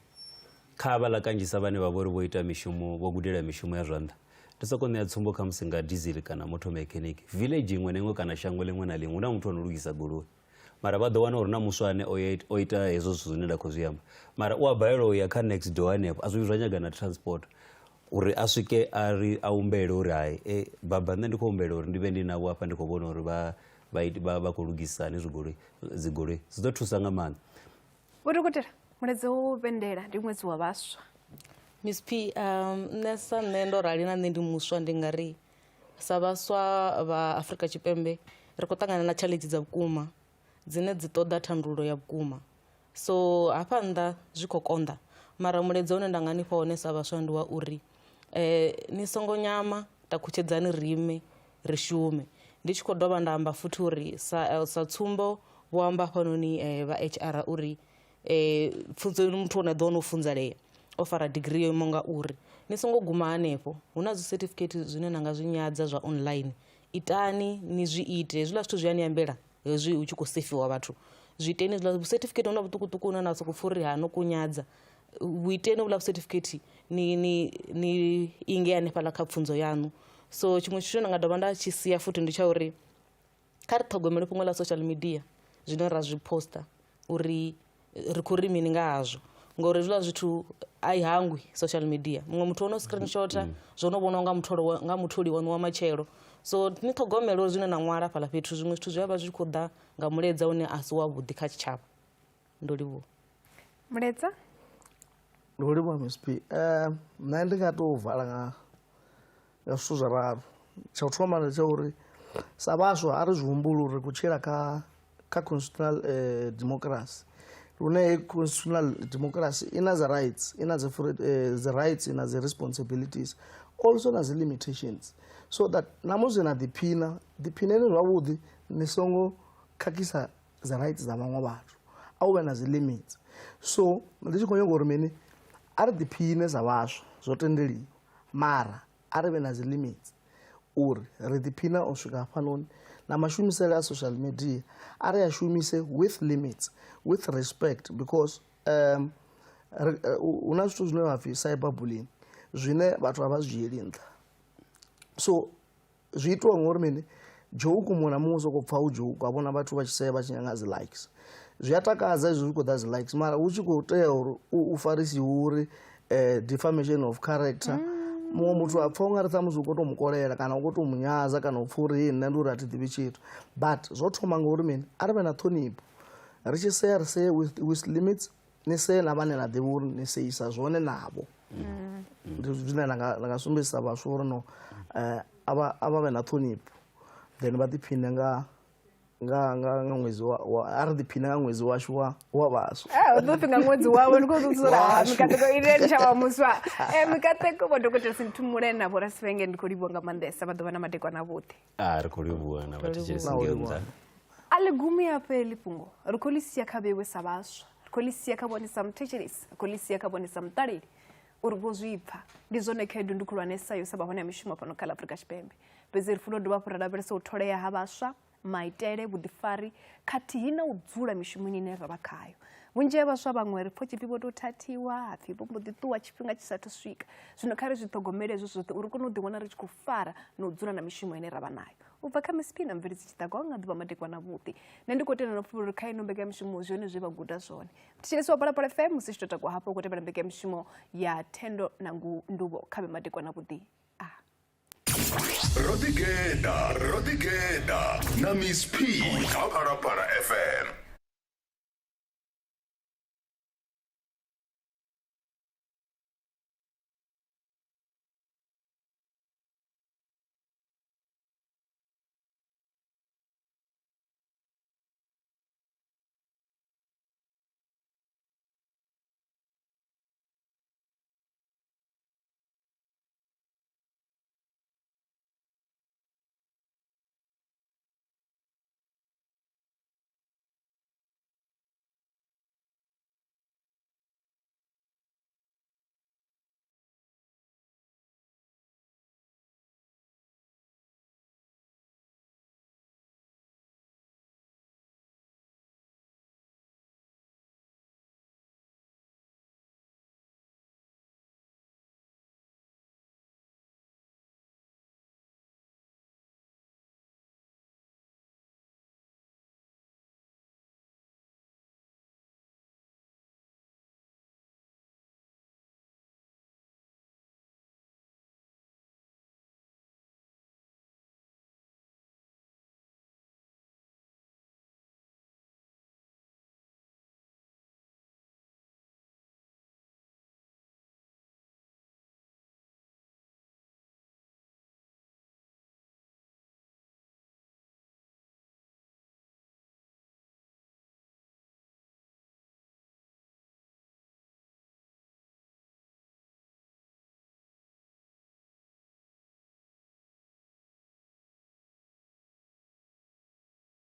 kha vhala kanzhisa vhane vha vhori vho ita mishumo vho gudela mishumo ya zwanḓa ndi soko ṋea tsumbo kha musi nga diesel kana motor mechanic village iṅwe na iṅwe kana shango ḽiṅwe na ḽiṅwe hu na muthu ano lugisa goloi mara vha ḓo wana uri na muswa ane o ita hezwo zwithu zwine nda khou zwi amba mara u a balelwa u ya kha next door hanefho a zwi zwa nyaga na transport uri a swike a humbele uri hai baba nṋe ndi khou humbela uri ndi vhe ndi navho hafha ndi khou vhona uri vha khou lugisa hani dzigoloi zwi ḓo thusa nga maanḓa vho dokotela mulaedza wo pendela ndi ṅwedzi wa vhaswa Miss P nṋe sa nṋe ndo rali na nṋe ndi muswa ndi nga ri sa vhaswa vha Afrika Tshipembe ri khou ṱangana na challenge dza vhukuma dzine dzi ṱoḓa thandululo ya vhukuma so hafha nnḓa zwi khou konḓa mara mulaedza une nda nga ni fha hone sa vhaswa ndi wa uri ni songo nyama takutshedzani rime ri shume ndi tshi khou dovha nda amba futhi uri sa tsumbo vho amba hafhanoni vha HR uri pfunzo muthu one ḓo wana u funzalea o fara degree yo imaho nga uri ni songo guma hanefho hu na dzi certificate zwine na nga zwi nyadza zwa online itani ni zwi ite hezwiḽa zwithu zwi a ni ambela hezwi hu tshi khou sefiwa vhathu zwi iteni hezwiḽa certificate hu na vhuṱukuṱuku une na sokou pfha uri ha no kunyadza vhuiteni vhuḽa certificate ni inge hanefhaḽa kha pfunzo yaṋu so tshiṅwe tshithu na nga dovha nda tshi sia futhi ndi tsha uri kha ri ṱhogomele fhungo ḽa social media zwine ra zwi posta uri ri khou ri mini nga hazwo ngori hezwiḽa zwithu a i hangwi social media muṅwe muthu ono screenshota zwo no vhonwa nga mutholi waṋu wa matshelo so ni ṱhogomele uri zwine na ṅwala fhaḽa fhethu zwiṅwe zwithu zwi a vha zwi khou ḓa nga mulaedza une a si wavhuḓi kha tshitshavha ndo livhuwa mulaedza ndo livhuwa Miss P nṋe ndi nga tou vala nga zwithu zwa ralo tsha u thoma ndi tsha uri sa vhaswa a ri zwi humbula uri ku tshila kha constitutional democracy lune constitutional democracy ina dzi rights ina dzi rights ina dzi responsibilities also na dzi limitations so that na musi na ḓiphineni zwavhuḓi ni songo khakhisa dzi rights dza vhaṅwe vhathu a u vhe na dzi limits so ndi tshi khou nyaga uri mini a ri ḓiphine sa vhaswa zwo tendeliwa mara a ri vhe na dzi limits uri ri ḓiphina u swika hafhanoni na mashumisele a social media a ri a shumise with limits with respect because hu na zwithu zwine vha pfi cyber bullying zwine vhathu a vha zwi dzhieli nṱha so zwi itiwa ngori mini joke muṅwe na muṅwe sokou pfha u joke a vhona vhathu vha tshi sea vha tshi nyanga dzi likes zwi a takadza izwi zwi khou ḓa dzi likes mara hu tshi khou tea uri u farisiwe uri defamation of character muṅwe muthu a pfha u nga ri ṱhamusi u khou tou mukolela kana u khou tou munyaza kana u pfha uri nṋe ndi uri a thi ḓivhi tshithu but zwo thoma ngori mini a ri vhe na ṱhonipho ri tshi sea ri see with limits ni see na vhane na ḓivha uri ni seisa zwone navho ndi zwine na nga sumbedzisa vhaswa uri no a vha vhe na ṱhonipho then vha ḓiphine nga nga ṅwedzi wa RDP na ṅwedzi washu wa vhaswa u ḓo pfhi nga ṅwedzi wawe ndi khou dzula mikateko ine ndi tshavha muswa mikateko vho dokotela Sinthumule na Vho Rasivhenge ndi khou livhuwa nga maanḓesa vha ḓo vha na madekwana avhuḓi ri khou livhuwa na vhathetshelesi ngei a ḽi gumi hafha heḽi fhungo ri khou ḽi sia kha vhewe sa vhaswa ri khou ḽi sia kha vhone sa muthetshelesi ri khou ḽi sia kha vhone sa muṱaleli uri vho zwi pfha ndi zwone khaedu ndi khulwanesa yo sa vha hone ya mishumo fhano kha ḽa Afrika Tshipembe fhedzi ri funa u dovha hafhu ra lavhelesa u tholea ha vhaswa maitele vhuḓifari khathihi na u dzula mishumoni ine ra vha khayo vhunzhi ha vhaswa vhaṅwe ri pfha tshipfi vho tou thathiwa hapfi vho mbo ḓi ṱuwa tshifhinga tshi sathu swika zwino kha ri zwi ṱhogomele hezwo zwoṱhe uri kone u ḓiwana ri tshi khou fara na u dzula na mishumo ine ra vha nayo u bva kha Miss P na mveledzi Tshitagwa nga ḓuvha madekwana vhuḓi nṋe ndi khou tenda na pfula uri kha ino mbekanyamushumo zwone zwe vha guda zwone thetshelesi wa Phalaphala FM musi tshi tou takwa hafho u khou tevhela mbekanyamushumo ya Thendo na Nduvho kha madekwana vhuḓi Rodigeda na Miss P kha Phalaphala FM.